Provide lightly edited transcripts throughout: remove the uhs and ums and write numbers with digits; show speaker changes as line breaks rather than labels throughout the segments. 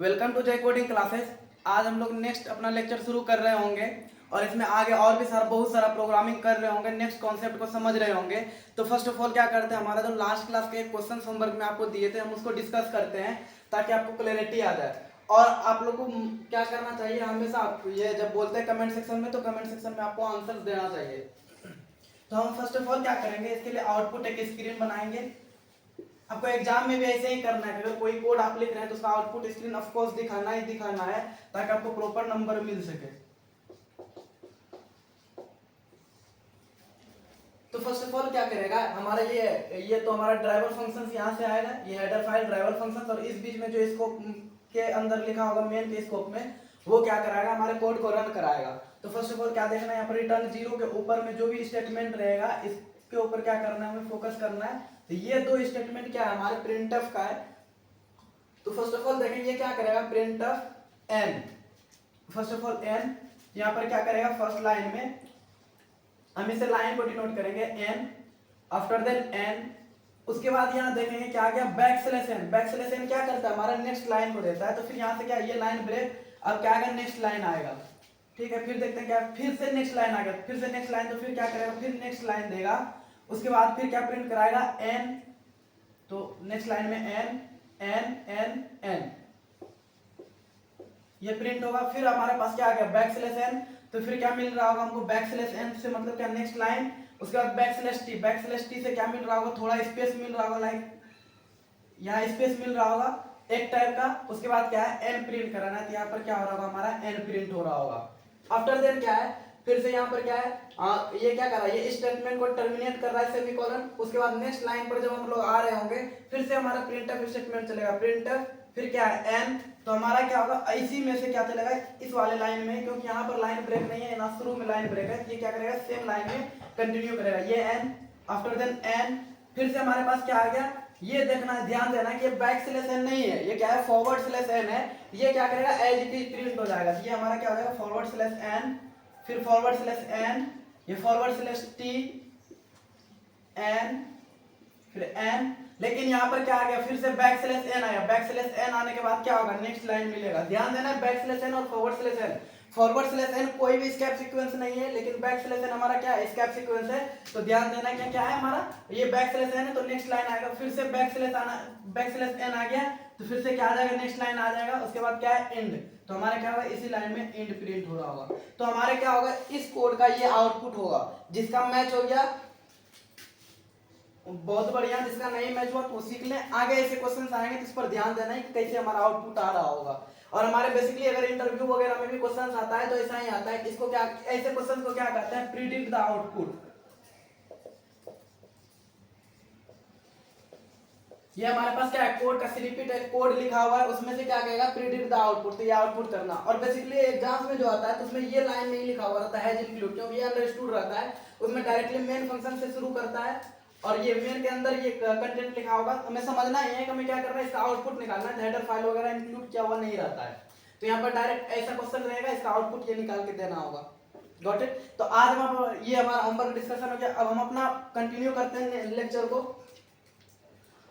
Welcome to जय coding classes. आज हम लोग नेक्स्ट अपना लेक्चर शुरू कर रहे होंगे और इसमें आगे और भी बहुत सारा प्रोग्रामिंग कर रहे होंगे, नेक्स्ट कॉन्सेप्ट को समझ रहे होंगे। तो फर्स्ट ऑफ ऑल क्या करते हैं, हमारा जो लास्ट क्लास के क्वेश्चन होमवर्क में आपको दिए थे हम उसको डिस्कस करते हैं ताकि आपको क्लैरिटी आ जाए। और आप लोग को क्या करना चाहिए, हमेशा ये जब बोलते हैं कमेंट सेक्शन में तो कमेंट सेक्शन में आपको आंसर देना चाहिए। तो हम फर्स्ट ऑफ ऑल क्या करेंगे, इसके लिए आउटपुट एक स्क्रीन बनाएंगे। आपको एग्जाम में भी ऐसे ही करना है, अगर कोई कोड आप लिख रहे हैं तो उसका आउटपुट स्क्रीन ऑफ कोर्स दिखाना ही दिखाना है ताकि आपको प्रॉपर नंबर मिल सके। तो फर्स्ट ऑफ ऑल क्या करेगा हमारा ये तो हमारा ड्राइवर फंक्शन यहाँ से आएगा, ये हेडर फाइल ड्राइवर फंक्शन, और इस बीच में जो स्कोप के अंदर लिखा होगा मेन के स्कोप में वो क्या कराएगा, हमारे कोड को रन कराएगा। तो फर्स्ट ऑफ ऑल क्या देखना है, यहाँ पर रिटर्न 0 के ऊपर में जो भी स्टेटमेंट रहेगा इसके ऊपर क्या करना है, हमें फोकस करना है। तो ये दो स्टेटमेंट क्या है, हमारे प्रिंटफ का है। तो फर्स्ट ऑफ ऑल देखेंगे ये क्या करेगा, printf N. First of all N यहाँ पर क्या करेगा, फर्स्ट लाइन में हम इसे लाइन को डिनोट करेंगे एन, आफ्टर देन एन। उसके बाद यहाँ देखेंगे क्या आ गया, back slash N. Back slash N क्या करता है, हमारा नेक्स्ट लाइन को देता है। तो फिर यहाँ से क्या ये लाइन ब्रेक, अब क्या आएगा, नेक्स्ट लाइन आएगा। ठीक है, फिर देखते हैं क्या, फिर से नेक्स्ट लाइन आ गया, फिर से नेक्स्ट लाइन, तो फिर क्या करेगा, फिर नेक्स्ट लाइन देगा। उसके बाद फिर क्या प्रिंट कराएगा, एन। तो नेक्स्ट लाइन में एन एन एन एन ये प्रिंट होगा। फिर हमारे पास क्या आ गया, बैक स्लैश एन। तो फिर क्या मिल रहा होगा हमको, बैक स्लैश एन से मतलब क्या, नेक्स्ट लाइन। उसके बाद back slash T, back slash T से क्या मिल रहा होगा, थोड़ा स्पेस मिल रहा होगा, लाइक यहाँ स्पेस मिल रहा होगा एक टाइप का। उसके बाद क्या है, एन प्रिंट कराना है, तो यहाँ पर क्या हो रहा होगा, हमारा एन प्रिंट हो रहा होगा। आफ्टर देन क्या है, फिर से यहाँ पर क्या है, ये क्या कर रहा है, ये स्टेटमेंट को टर्मिनेट कर रहा है सेमीकोलन। उसके बाद नेक्स्ट लाइन पर जब हम लोग आ रहे होंगे फिर से हमारा प्रिंटफ स्टेटमेंट चलेगा, प्रिंटफ फिर क्या है एन। तो हमारा क्या होगा, इसी में से क्या चलेगा, इस वाले लाइन में, क्योंकि यहाँ पर लाइन ब्रेक नहीं है ना, शुरू में लाइन ब्रेक है, ये क्या करेगा, सेम लाइन में कंटिन्यू करेगा, ये एन। आफ्टर देन एन फिर से हमारे पास क्या आ गया, ये देखना है, ध्यान देना कि ये बैक स्लैश एन नहीं है, ये क्या है, फॉरवर्ड स्लैश एन है। ये क्या करेगा, एज इट इज प्रिंट हो जाएगा। ये हमारा क्या हो जाएगा, फॉरवर्ड स्लैश एन, फिर फॉरवर्ड स्लैश एन, ये फॉरवर्ड स्लैश टी एन, फिर एन। लेकिन यहाँ पर क्या आ गया, फिर से बैक स्लैश एन आया। बैक स्लैश एन आने के बाद क्या होगा, नेक्स्ट लाइन मिलेगा। ध्यान देना है, बैक स्लैश एन और forward slash N. Forward slash N कोई भी स्केप सीक्वेंस नहीं है, लेकिन बैक स्लैश एन हमारा क्या है, स्केप सीक्वेंस है। तो ध्यान देना क्या क्या है हमारा, ये बैक स्लैश एन है तो नेक्स्ट लाइन आएगा, फिर से बैक स्लैश आना, बैक स्लैश एन आ गया तो फिर से क्या आ जाएगा, नेक्स्ट लाइन आ जाएगा। उसके बाद क्या है, एंड। तो हमारे क्या होगा, इसी लाइन में एंड प्रिंट हो रहा होगा। तो हमारे क्या होगा, इस कोड का ये आउटपुट होगा, जिसका मैच हो गया बहुत बढ़िया, जिसका नहीं मैच हुआ तो वो सीख लें। आगे ऐसे क्वेश्चंस आएंगे तो इस पर ध्यान देना है कि कैसे हमारा आउटपुट आ रहा होगा। और हमारे बेसिकली अगर इंटरव्यू वगैरह में भी क्वेश्चंस आता है तो ऐसा ही आता है, इसको क्या, ऐसे क्वेश्चंस को क्या कहते हैं, प्रिडिक्ट द आउटपुट। ये हमारे पास क्या है, कोड का स्निपेट है, कोड लिखा हुआ है, उसमें से क्या कहेगा, प्रिडिक्ट द आउटपुट। तो ये आउटपुट करना। और बेसिकली एग्जाम्स में जो आता है तो उसमें ये लाइन नहीं लिखा हुआ रहता है, इंक्लूड, क्योंकि ये अंडरस्टूड रहता है, उसमें डायरेक्टली मेन फंक्शन से शुरू करता है और ये मेन के अंदर ये कंटेंट लिखा होगा। हमें समझना ही है कि हमें क्या करना है, इसका आउटपुट निकालना है, हेडर फाइल वगैरह इंक्लूड किया हुआ नहीं रहता है। तो यहाँ पर डायरेक्ट ऐसा क्वेश्चन रहेगा, इसका आउटपुट ये निकाल के देना होगा। Got it. तो आज हम ये हमारा होमवर्क डिस्कशन हो गया। अब हम अपना कंटिन्यू करते हैं लेक्चर को।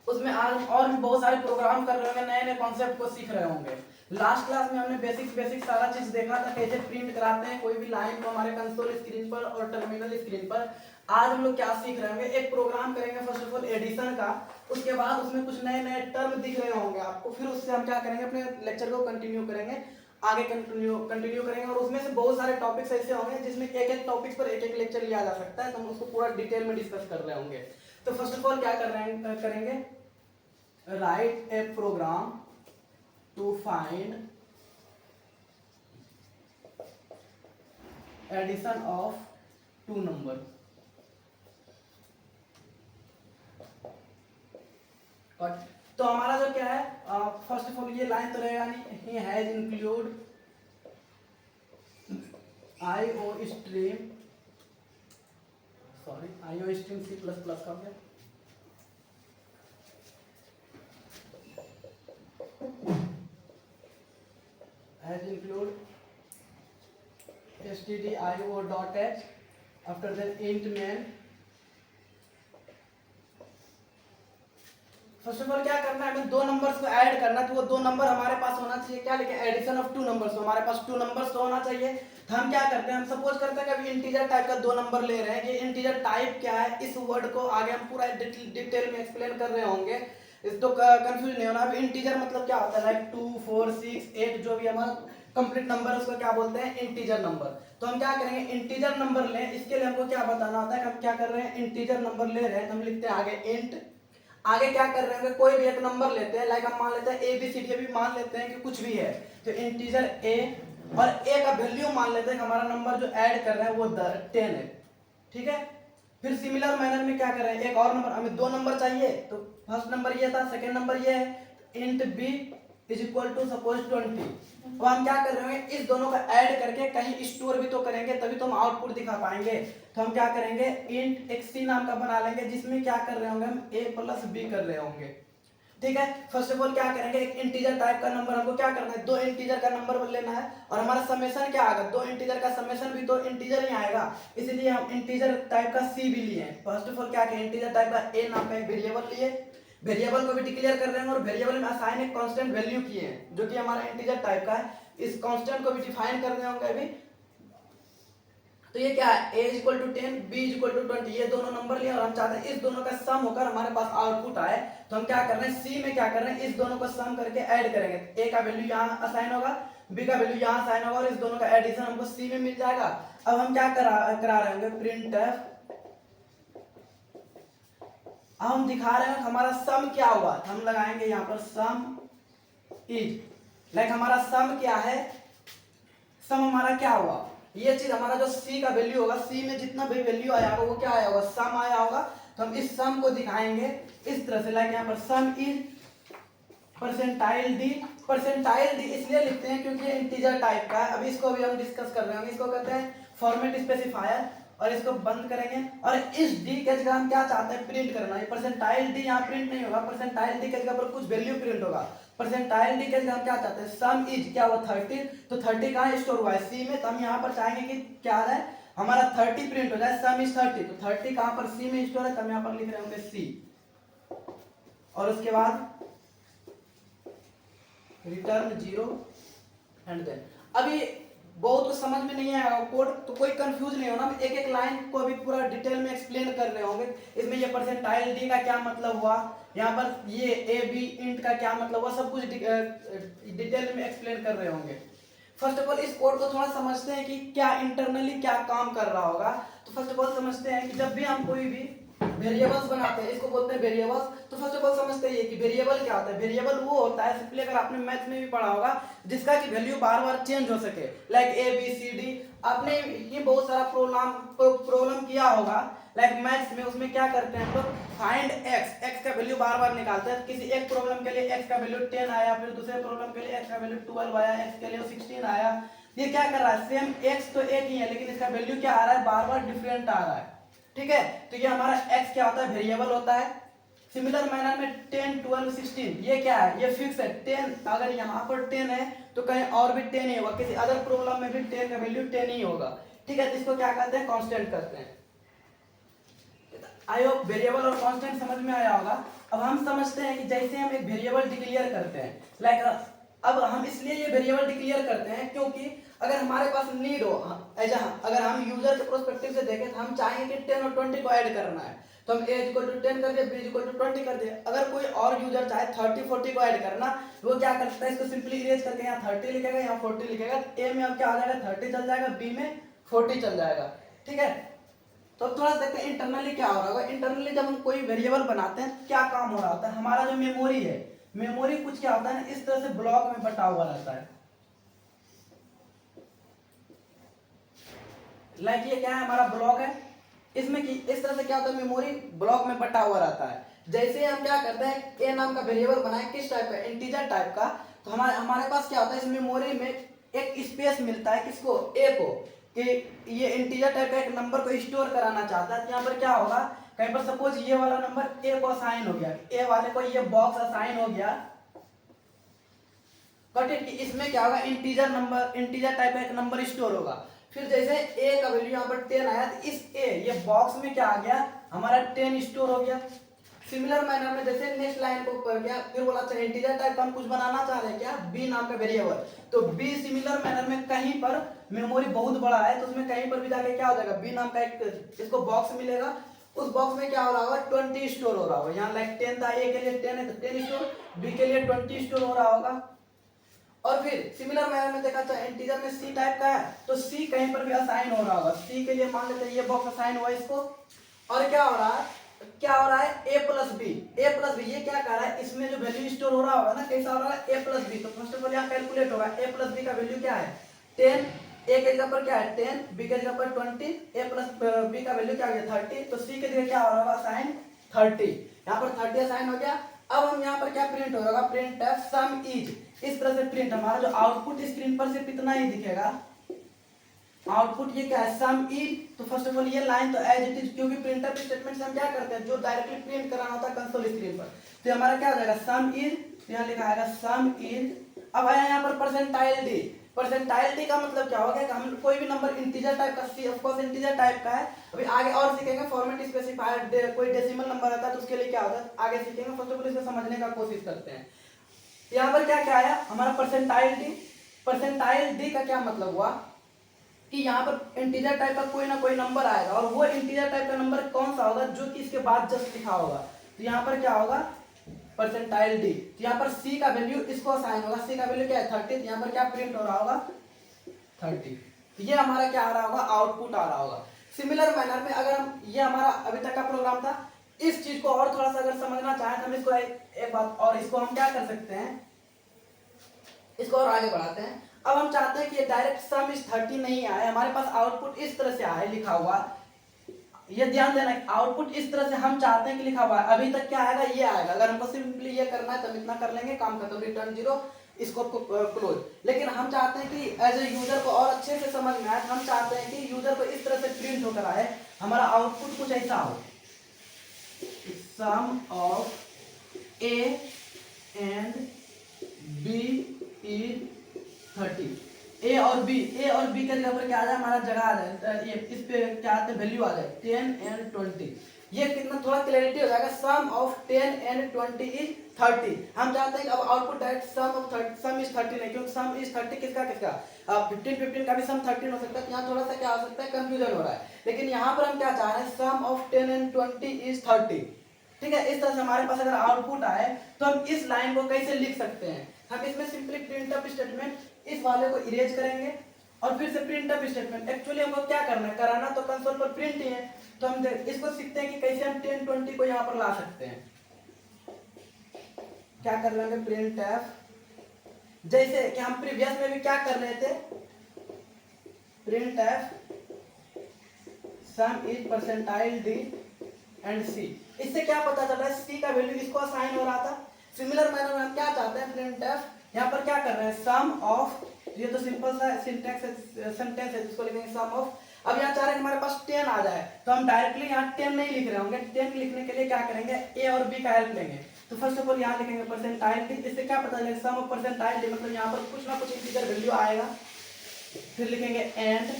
उसमें आज और भी बहुत सारे प्रोग्राम कर रहे होंगे, नए नए कॉन्सेप्ट को सीख रहे होंगे। लास्ट क्लास में हमने बेसिक सारा चीज देखा था, कैसे प्रिंट कराते हैं कोई भी लाइन को हमारे कंसोल स्क्रीन पर और टर्मिनल स्क्रीन पर। आज हम लोग क्या सीख रहे होंगे, एक प्रोग्राम करेंगे फर्स्ट ऑफ ऑल एडिशन का, उसके बाद उसमें कुछ नए नए टर्म दिख रहे होंगे आपको, फिर उससे हम क्या करेंगे, अपने लेक्चर को कंटिन्यू करेंगे, आगे कंटिन्यू करेंगे। और उसमें से बहुत सारे टॉपिक्स ऐसे होंगे जिसमें एक एक टॉपिक पर एक एक लेक्चर लिया जा सकता है, तो हम उसको पूरा डिटेल में डिस्कस कर रहे होंगे। तो फर्स्ट ऑफ ऑल क्या कर रहे हैं, करेंगे, write a program to find addition of two number। तो हमारा जो क्या है, फर्स्ट ऑफ ऑल ये लाइन तो रहेगा नहीं, he has include IO stream, sorry IO stream C++ का क्या, has include stdio.h, after that int main। First of all क्या करना है, हमें दो नंबर्स को ऐड करना है, तो वो दो नंबर हमारे पास होना चाहिए, क्या लिखे, एडिशन ऑफ टू नंबर्स, तो हमारे पास टू नंबर्स तो होना चाहिए। तो हम क्या करते हैं, हम सपोज करते हैं कि अभी इंटीजर टाइप का दो नंबर ले रहे हैं, कि इंटीजर टाइप क्या है, इस वर्ड को आगे हम पूरा डिटेल में एक्सप्लेन कर रहे होंगे, इस तो कंफ्यूज नहीं होना। अब इंटीजर मतलब क्या होता है, लाइक 2 4 6 8 जो भी हमारा कंप्लीट नंबर है उसको क्या बोलते हैं, इंटीजर नंबर। तो हम क्या करेंगे, इंटीजर नंबर लें, इसके लिए हमको क्या बताना होता है कि हम क्या कर रहे हैं, इंटीजर नंबर ले रहे हैं, तो हम लिखते हैं आगे इंट, आगे क्या कर रहे हैं, कोई भी एक नंबर लेते हैं, लाइक हम मान लेते हैं ए बी सी डी, भी मान लेते हैं कि कुछ भी है, तो इंटीजर ए, और ए का वैल्यू मान लेते हैं कि हमारा नंबर जो ऐड कर रहे हैं वो 10 है, ठीक है। फिर सिमिलर मैनर में क्या कर रहे हैं, एक और नंबर, हमें दो नंबर चाहिए, तो फर्स्ट नंबर ये था, सेकंड नंबर ये है, int B is equal to suppose 20। अब हम क्या कर रहे हैं, इस दोनों का ऐड करके कहीं स्टोर भी तो करेंगे, तभी तो हम आउटपुट दिखा पाएंगे। तो हम क्या करेंगे, इंट एक सी नाम का बना लेंगे, जिसमें क्या कर रहे होंगे, हम ए प्लस बी कर रहे होंगे, ठीक है। फर्स्ट ऑफ ऑल क्या करेंगे, एक इंटीजर टाइप का नंबर हमको क्या करना है, दो इंटीजर का नंबर लेना है, और हमारा समेशन क्या आएगा, दो इंटीजर का समेशन भी तो इंटीजर ही आएगा, इसलिए हम इंटीजर टाइप का सी भी लिए। फर्स्ट ऑफ ऑल क्या किया, इंटीजर टाइप का ए नाम का एक वेरिएबल लिए, वेरिएबल को भी डिक्लेयर कर रहे हैं, और वेरिएबल में असाइन एक कांस्टेंट वैल्यू किए हैं, जो कि हमारा इंटीजर टाइप का है, इस कांस्टेंट को भी डिफाइन कर रहे होंगे अभी। तो ये क्या है, a equal to 10 b equal to 20, ये दोनों नंबर लिए, और हम चाहते हैं इस दोनों का सम होकर हमारे पास आउटपुट आए। तो हम क्या कर रहे हैं, c में क्या कर रहे हैं, इस दोनों को सम करके ऐड करेंगे, a का वैल्यू यहाँ असाइन होगा, b का वैल्यू यहाँ असाइन होगा, और इस दोनों का एडिशन हमको c में मिल जाएगा। अब हम क्या करा रहे होंगे, प्रिंट, अब हम दिखा रहे हैं हमारा सम क्या हुआ, तो हम लगाएंगे यहाँ पर सम इज, लाइक हमारा सम क्या है, सम हमारा क्या हुआ, ये चीज हमारा जो c का वैल्यू होगा, c में जितना भी वैल्यू आया होगा वो क्या आया होगा, सम आया होगा। तो हम इस सम को दिखाएंगे इस तरह से, लाइक यहाँ पर सम is percentile D, percentile D इसलिए लिखते हैं क्योंकि ये इंटीजर टाइप का है। अभी इसको भी हम डिस्कस कर रहे हैं, इसको कहते हैं फॉर्मेट स्पेसिफायर, और इसको बंद करेंगे, और इस डी के जगह हम क्या चाहते हैं, प्रिंट करना है। परसेंटाइल डी यहाँ प्रिंट नहीं होगा, परसेंटाइल डी के जगह पर कुछ वैल्यू प्रिंट होगा। परसेंटाइल डी के जगह हम क्या चाहते हैं, सम इज क्या हुआ 30, तो 30 कहाँ स्टोर हुआ है, सी में, तो हम यहाँ पर चाहेंगे कि क्या है हमारा 30 प्रिंट हो जाए, सम इज 30, तो 30 कहाँ पर सी में स्टोर है, तो हम यहाँ पर लिख रहे होंगे सी, और उसके बाद रिटर्न 0 एंड देन। अभी बहुत कुछ समझ में नहीं आया कोड, तो कोई कंफ्यूज नहीं होना, एक एक लाइन को अभी पूरा डिटेल में एक्सप्लेन कर रहे होंगे। इसमें ये परसेंटाइल डी का क्या मतलब हुआ, यहाँ पर ये ए बी इंट का क्या मतलब हुआ, सब कुछ डिटेल में एक्सप्लेन कर रहे होंगे। फर्स्ट ऑफ ऑल इस कोड को थोड़ा समझते हैं कि क्या इंटरनली क्या काम कर रहा होगा। तो फर्स्ट ऑफ ऑल समझते हैं कि जब भी हम कोई भी वेरिएबल्स बनाते हैं, इसको बोलते हैं वेरिएबल्स। तो फर्स्ट ऑफ ऑल समझते हैं कि वेरिएबल क्या होता है। वेरिएबल वो होता है, सिंपली अगर आपने मैथ में भी पढ़ा होगा, जिसका कि वैल्यू बार बार चेंज हो सके, like A B C D. आपने ये बहुत सारा प्रॉब्लम किया होगा लाइक मैथ्स में, उसमें क्या करते हैं हम लोग, फाइंड एक्स, एक्स का वैल्यू बार बार निकालते हैं। किसी एक प्रॉब्लम के लिए एक्स का वैल्यू 10 आया, फिर दूसरे प्रॉब्लम के लिए एक्स का वैल्यू 12 आया, एक्स के लिए 16 आया। ये क्या कर रहा है, सेम एक्स तो एक ही है, लेकिन इसका वैल्यू क्या आ रहा है, बार बार डिफरेंट आ रहा है, ठीक है। तो ये हमारा x क्या होता है, वेरिएबल होता है। सिमिलर मैनर में 10 12 16 ये क्या है, ये फिक्स है 10। अगर यहाँ पर 10 है तो कहीं और भी 10 ही होगा, किसी अदर प्रॉब्लम में भी 10 का वैल्यू 10 ही होगा, ठीक है। तो इसको क्या कहते हैं, कांस्टेंट कहते हैं। आई होप वेरिएबल और कांस्टेंट समझ में आया होगा। अब हम समझते हैं कि जैसे हम एक वेरिएबल डिक्लेयर करते हैं, लाइक अब हम इसलिए ये वेरिएबल डिक्लेयर करते हैं क्योंकि अगर हमारे पास नीड हो, अगर हम यूजर के प्रोस्पेक्टिव से देखें तो हम चाहेंगे कि 10 और 20 को ऐड करना है, तो हम a इक्वल टू 10 कर दिए, b इक्वल टू 20 कर दिए। अगर कोई और यूजर चाहे 30 40 को ऐड करना, वो क्या कर सकता है, इसको सिंपली इरेज करके यहाँ 30 लिखेगा, यहाँ 40 लिखेगा, a में अब क्या आ जाएगा 30 चल जाएगा, b में 40 चल जाएगा, ठीक है। तो अब थोड़ा सा देखते हैं इंटरनली क्या हो रहा होगा। इंटरनली जब हम कोई वेरिएबल बनाते हैं क्या काम हो रहा होता है, हमारा जो मेमोरी है, मेमोरी कुछ क्या होता है ना, इस तरह से ब्लॉक में बटा हुआ रहता है। लाइक ये क्या है, हमारा ब्लॉक है, इसमें कि इस तरह से क्या होता है, मेमोरी ब्लॉक में बटा हुआ रहता है। जैसे हम क्या करते हैं, ए नाम का वेरिएबल बनाए, किस टाइप का, इंटीजर टाइप का, तो हमारे पास क्या होता है, इस मेमोरी में एक स्पेस मिलता है, किसको, ए को, कि ये इंटीजर टाइप का एक नंबर को स्टोर कराना चाहता है। तो यहाँ पर क्या होगा, कहीं पर सपोज ये वाला नंबर ए को असाइन हो गया, ए वाले को ये बॉक्स असाइन हो गया, बट इसमें क्या होगा, इंटीजर नंबर, इंटीजर टाइप का एक नंबर स्टोर होगा। फिर जैसे a का वैल्यू यहाँ पर 10 आया, तो इस a ये बॉक्स में क्या आ गया, हमारा 10 स्टोर हो गया। सिमिलर मैनर में जैसे नेक्स्ट लाइन को ऊपर गया, फिर बोला अच्छा इंटीजर टाइप का हम कुछ बनाना चाह रहे हैं क्या, बी नाम का वेरिएबल। तो बी सिमिलर मैनर में कहीं पर मेमोरी बहुत बड़ा है तो उसमें कहीं पर भी जाके क्या हो जाएगा, बी नाम का एक इसको बॉक्स मिलेगा, उस बॉक्स में क्या हो रहा होगा 20 स्टोर हो रहा होगा। यहाँ लाइक 10 था, ए के लिए 10 है तो 10 स्टोर, बी के लिए 20 स्टोर हो रहा होगा। और फिर सिमिलर मैनर में देखा था इंटीजर में सी टाइप का है तो सी कहीं पर भी असाइन हो रहा होगा, सी के लिए मान लेते हैं ये बॉक्स असाइन हुआ इसको। और क्या हो रहा है, क्या हो रहा है ए प्लस बी, ए प्लस बी ये क्या कर रहा है, इसमें जो वैल्यू स्टोर हो रहा होगा ना कैसा हो रहा है ए प्लस बी। तो फर्स्ट ऑफ ऑल यहाँ कैलकुलेट होगा ए प्लस बी का वैल्यू क्या है 10, ए के जगह पर क्या है 10, बी के जगह पर 20, ए प्लस बी का वैल्यू क्या हो गया 30, तो सी के जगह क्या हो रहा होगा असाइन 30, यहाँ पर 30 असाइन हो गया। अब हम यहाँ पर क्या प्रिंट होगा, प्रिंट है सम इज, इस तरह से प्रिंट हमारा जो आउटपुट स्क्रीन पर सिर्फ इतना ही दिखेगा, आउटपुट ये क्या है सम इज। तो फर्स्ट ऑफ ऑल ये लाइन तो एज इट इज, क्योंकि प्रिंटर स्टेटमेंट से हम क्या करते हैं जो डायरेक्टली प्रिंट कराना होता है कंसोल स्क्रीन पर, तो हमारा क्या हो जाएगा सम इज, यहाँ लिखा आएगा सम इज। अब आया यहाँ पर परसेंटाइल डी, परसेंटाइल डी का मतलब क्या हो गया कि हम कोई भी नंबर इंटीजर टाइप का, सी ऑफ कोर्स इंटीजर टाइप का है, अभी आगे और सीखेंगे फॉर्मेट स्पेसिफायर, कोई डेसिमल नंबर आता है तो उसके लिए क्या होता है आगे सीखेंगे। फर्स्ट ऑफ ऑल इसे समझने का कोशिश करते हैं। यहाँ पर क्या क्या आया हमारा परसेंटाइल डी, परसेंटाइल डी का क्या मतलब हुआ कि यहाँ पर इंटीजर टाइप का कोई ना कोई नंबर आएगा और वो इंटीजर टाइप का नंबर कौन सा होगा जो कि इसके बाद जस्ट लिखा होगा, तो यहाँ पर क्या होगा परसेंटाइल डी। तो यहाँ पर सी का वैल्यू इसको असाइन होगा, सी का वैल्यू क्या है 30, यहाँ पर क्या प्रिंट हो रहा होगा 30, तो ये हमारा क्या आ रहा होगा आउटपुट आ रहा होगा। सिमिलर मैनर में अगर हम, ये हमारा अभी तक का प्रोग्राम था, इस चीज को और थोड़ा सा अगर समझना चाहें तो हम इसको एक बात और, इसको हम क्या कर सकते हैं, इसको और आगे बढ़ाते हैं। अब हम चाहते हैं कि डायरेक्ट सम इज 30 नहीं आए, हमारे पास आउटपुट इस तरह से आए लिखा हुआ, ये ध्यान देना आउटपुट इस तरह से हम चाहते हैं कि लिखा हुआ है। अभी तक क्या आएगा ये आएगा, अगर हमको सिंपली ये करना है तो हम इतना कर लेंगे, काम खत्म, रिटर्न 0, स्कोप को क्लोज। लेकिन हम चाहते हैं कि एज ए यूजर को और अच्छे से समझ में आए, हम चाहते हैं कि यूजर को इस तरह से प्रिंट होकर आए, हमारा आउटपुट कुछ ऐसा हो, sum of A and B is 30, A और बी के जगह पर क्या आ जाए हमारा जगह आ जाए, ये इस पे क्या आते वैल्यू आ जाए 10 एंड 20, ये कितना थोड़ा क्लैरिटी हो जाएगा। सम ऑफ 10 एंड 20 इज 30, हम चाहते हैं कि अब output direct sum of 30, some is 30 नहीं, क्योंकि सम इज 30 किसका किसका 15 का भी सम 13 हो सकता है, यहाँ थोड़ा सा क्या हो सकता है कंफ्यूजन हो रहा है। लेकिन यहाँ पर हम क्या चाह रहे हैं सम ऑफ 10 एंड 20 इज 30, ठीक है। इस तरह से हमारे पास अगर आउटपुट आए तो हम इस लाइन को कैसे लिख सकते हैं, हम इसमें सिंपली प्रिंटअप स्टेटमेंट इस वाले को इरेज करेंगे और फिर से प्रिंटअप स्टेटमेंट, एक्चुअली हमको क्या करना है, कराना तो कंसोल पर प्रिंट ही है, तो हम इसको सीखते हैं कि कैसे हम 10 20 को यहाँ पर ला सकते हैं। क्या कर लेंगे प्रिंटफ, जैसे कि हम प्रीवियस में भी क्या कर रहे थे, printf sum is percentile D and c, इससे क्या पता चल रहा है सी का वैल्यू इसको असाइन हो रहा था। सिमिलर मैनर में हम क्या चाहते हैं प्रिंटफ, यहाँ पर क्या कर रहे हैं सम ऑफ, ये तो सिंपल सा सेंटेंस है जिसको लिखेंगे सम ऑफ। अब यहाँ चाह रहे हैं हमारे पास 10 आ जाए, तो हम डायरेक्टली यहाँ 10 नहीं लिख रहे होंगे, 10 लिखने के लिए क्या करेंगे ए और बी का हेल्प लेंगे। तो फर्स्ट ऑफ ऑल यहाँ लिखेंगे परसेंटाइल डी, इससे क्या पता चलेगा सम ऑफ परसेंटाइल डी, मतलब यहाँ पर कुछ ना कुछ इंटीजर वैल्यू आएगा, फिर लिखेंगे एंड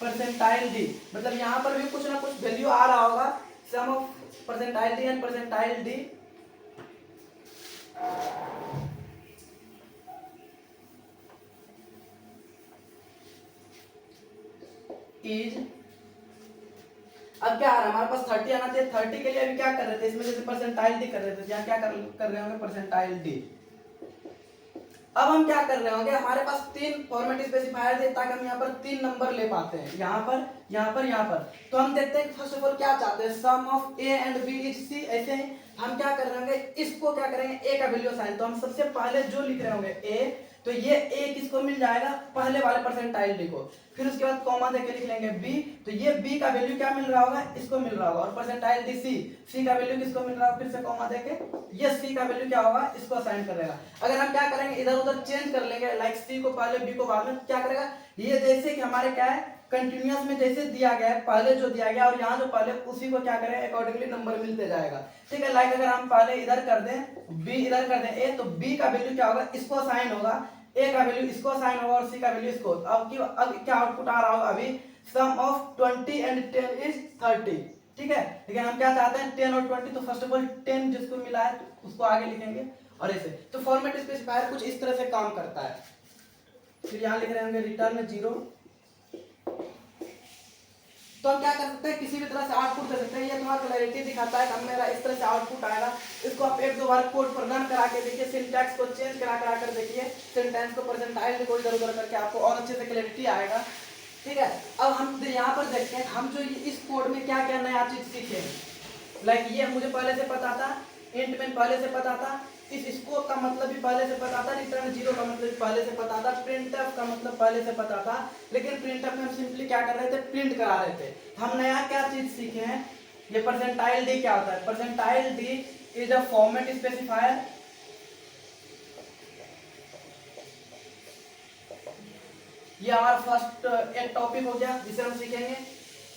परसेंटाइल डी, मतलब यहाँ पर भी कुछ ना कुछ वैल्यू आ रहा होगा, sum of percentile D and percentile d is, अब क्या आ रहा है हमारे पास 30 आना चाहिए, 30 के लिए अभी क्या कर रहे थे इसमें जैसे परसेंटाइल डी कर रहे थे, यहाँ क्या कर रहे होंगे परसेंटाइल डी। अब हम क्या कर रहे होंगे, हमारे पास 3 फॉर्मेट स्पेसिफायर थे ताकि हम यहाँ पर 3 नंबर ले पाते हैं, यहाँ पर यहाँ पर यहाँ पर। तो हम देखते हैं फर्स्ट ऑफ ऑल क्या चाहते हैं sum of A and B is C, ऐसे ही हम क्या कर रहे होंगे इसको क्या करेंगे ए का वैल्यू असाइन, तो हम सबसे पहले जो लिख रहे होंगे ए, तो ये ए किसको मिल जाएगा पहले वाले परसेंटाइल डी को, फिर उसके बाद कॉमा देके लिख लेंगे बी, तो ये बी का वैल्यू क्या मिल रहा होगा इसको मिल रहा होगा, और परसेंटाइल डी सी, सी का वैल्यू किसको मिल रहा होगा फिर से कॉमा देके, ये सी का वैल्यू क्या होगा इसको असाइन कर देगा। अगर हम क्या करेंगे इधर उधर चेंज कर लेंगे, लाइक सी को पहले बी को बाद में, क्या करेगा ये जैसे कि हमारे क्या है कंटिन्यूअस में जैसे दिया गया है पहले जो दिया गया और यहाँ जो पहले उसी को क्या करें अकॉर्डिंगली नंबर मिलते जाएगा, ठीक है। लाइक अगर हम पहले इधर कर दें बी, इधर कर दें ए, तो बी का वैल्यू क्या होगा इसको असाइन होगा, ए का वैल्यू इसको असाइन होगा और सी का वैल्यू इसको। अब क्या आउटपुट आ रहा होगा अभी सम ऑफ 20 एंड 10 इज 30, ठीक है। लेकिन हम क्या चाहते हैं 10 और 20, तो फर्स्ट ऑफ ऑल 10 जिसको मिला है तो उसको आगे लिखेंगे और ऐसे। तो फॉर्मेट स्पेसिफायर कुछ इस तरह से काम करता है। फिर यहाँ लिख रहे होंगे रिटर्न 0। तो हम क्या कर सकते हैं, किसी भी तरह से आउटपुट दे सकते हैं। ये थोड़ा क्लैरिटी दिखाता है कि मेरा इस तरह से आउटपुट आएगा। इसको आप एक दो बार कोड पर रन करा के देखिए, सिंटैक्स को चेंज करा कर देखिए, सेंटेंस को परसेंटाइल को इधर उधर करके आपको और अच्छे से क्लैरिटी आएगा। ठीक है। अब हम यहाँ पर देखते हैं हम जो इस कोड में क्या क्या नया चीज सीखे हैं। लाइक ये मुझे पहले से पता था, इंट में पहले से पता था, इस स्कोप का मतलब भी पहले से पता था, रिटर्न 0 का मतलब भी पहले से पता था, प्रिंटफ का मतलब पहले से पता था। लेकिन प्रिंटफ में हम सिंपली क्या कर रहे थे, प्रिंट करा रहे थे। हम नया क्या चीज सीखे हैं, ये परसेंटाइल डी क्या होता है। Percentile d is a format specifier. ये हमारा फर्स्ट एक टॉपिक हो गया जिसे हम सीखेंगे।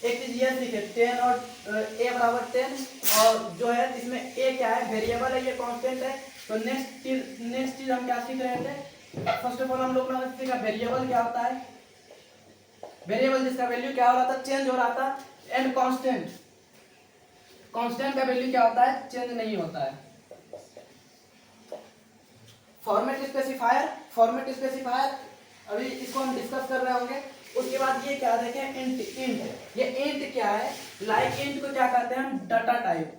एक चीज ये सीखे 10 और ए बराबर 10, और जो है इसमें ए क्या है, वेरिएबल है, ये कांस्टेंट है। तो नेक्स्ट चीज हम क्या सीख रहे थे, फर्स्ट ऑफ ऑल हम लोग ने सीखा वेरिएबल क्या होता है। वेरिएबल जिसका वैल्यू क्या हो रहा था, चेंज हो रहा था। एंड कांस्टेंट, कांस्टेंट का वैल्यू क्या होता है, चेंज नहीं होता है। फॉर्मेट स्पेसिफायर, फॉर्मेट स्पेसिफायर अभी इसको हम डिस्कस कर रहे होंगे। उसके बाद ये क्या देखें, इंट। इंट, ये इंट क्या है, लाइक इंट को क्या कहते हैं हम, डाटा टाइप।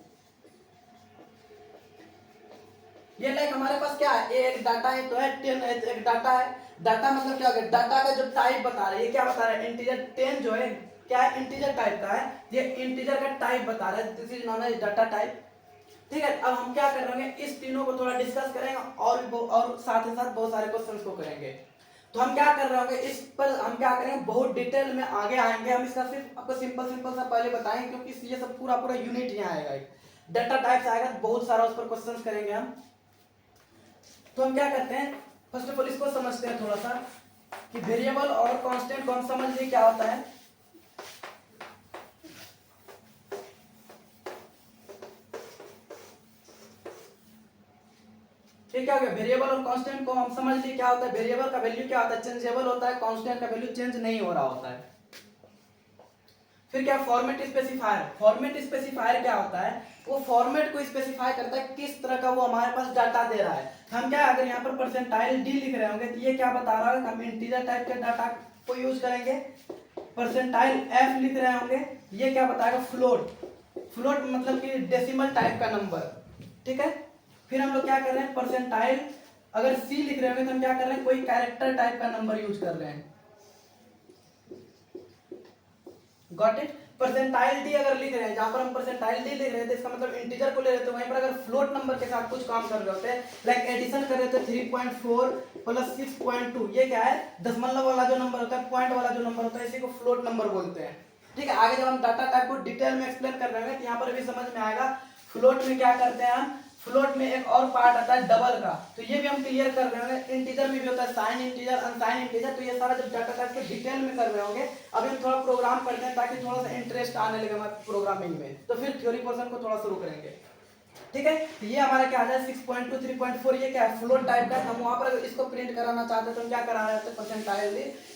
ये लाइक हमारे पास क्या है, एक डाटा है तो है 10, एक डाटा है। डाटा मतलब क्या हो गया, डाटा का जो टाइप बता रहा है, ये क्या बता रहा है, इंटीजर। 10 जो है क्या है, इंटीजर टाइप का है। ये इंटीजर का टाइप बता रहा है, this is known as data type. ठीक है। अब हम क्या कर रहे हैं, इस तीनों को थोड़ा डिस्कस करेंगे और साथ ही साथ बहुत सारे क्वेश्चंस को करेंगे। तो हम क्या कर रहे होंगे, इस पर हम क्या करेंगे, बहुत डिटेल में आगे आएंगे। हम इसका सिर्फ आपको सिंपल सा पहले बताएंगे, क्योंकि ये सब पूरा यूनिट यहाँ आएगा। डाटा टाइप्स आएगा, बहुत सारा उस पर क्वेश्चंस करेंगे हम। तो हम क्या करते हैं, फर्स्ट ऑफ ऑल इसको समझते हैं थोड़ा सा कि वेरिएबल और कांस्टेंट को हम समझ लिए क्या होता है। ठीक है, वेरिएबल और कांस्टेंट को हम समझ लिए क्या होता है। वेरिएबल का वैल्यू क्या होता है, चेंजेबल होता है। कांस्टेंट का वैल्यू चेंज नहीं हो रहा होता है। फिर क्या, फॉर्मेट स्पेसिफायर। फॉर्मेट स्पेसिफायर क्या होता है, वो फॉर्मेट को स्पेसिफाई करता है किस तरह का वो हमारे पास डाटा दे रहा है। हम क्या, अगर यहाँ पर परसेंटाइल डी लिख रहे होंगे तो ये क्या बता रहा है, हम इंटीजर टाइप के डाटा को यूज करेंगे। परसेंटाइल एफ लिख रहे होंगे, ये क्या बताएगा, फ्लोट। फ्लोट मतलब कि डेसिमल टाइप का नंबर। ठीक है। फिर हम लोग क्या कर रहे हैं, परसेंटाइल अगर सी लिख रहे होंगे तो हम क्या कर रहे हैं, कोई कैरेक्टर टाइप का नंबर यूज कर रहे हैं। Got it. परसेंटाइल डी अगर लिख रहे हैं, जहां पर हम परसेंटाइल डी लिख रहे थे इसका मतलब इंटीजर को ले रहे थे, वहीं पर अगर फ्लोट नंबर के साथ कुछ काम कर रहे होते, लाइक एडिशन कर रहे थे 3.4 प्लस 6.2, ये क्या है, दशमलव वाला जो नंबर होता है, पॉइंट वाला जो नंबर होता है, इसी को फ्लोट नंबर बोलते हैं। ठीक है। आगे जब हम डाटा टाइप को डिटेल में एक्सप्लेन कर रहे हैं तो यहाँ पर भी समझ में आएगा। फ्लोट में क्या करते हैं हम, फ्लोट में एक और पार्ट आता है डबल का, तो ये भी हम क्लियर कर रहे होंगे। इंटीजर में भी होता है साइन इंटीजर, अनसाइन इंटीजर, तो ये सारा जब डाटा टाइप के डिटेल में कर रहे होंगे। अभी हम थोड़ा प्रोग्राम करते हैं ताकि थोड़ा सा इंटरेस्ट आने लगे हमारे प्रोग्रामिंग में, तो फिर थ्योरी पोर्शन को थोड़ा शुरू करेंगे। ठीक है। तो ये हमारा क्या आ जाए 6.2 3.4, ये क्या है, फ्लोट टाइप का। हम वहां पर इसको प्रिंट कराना चाहते हैं तो हम क्या करा रहे थे,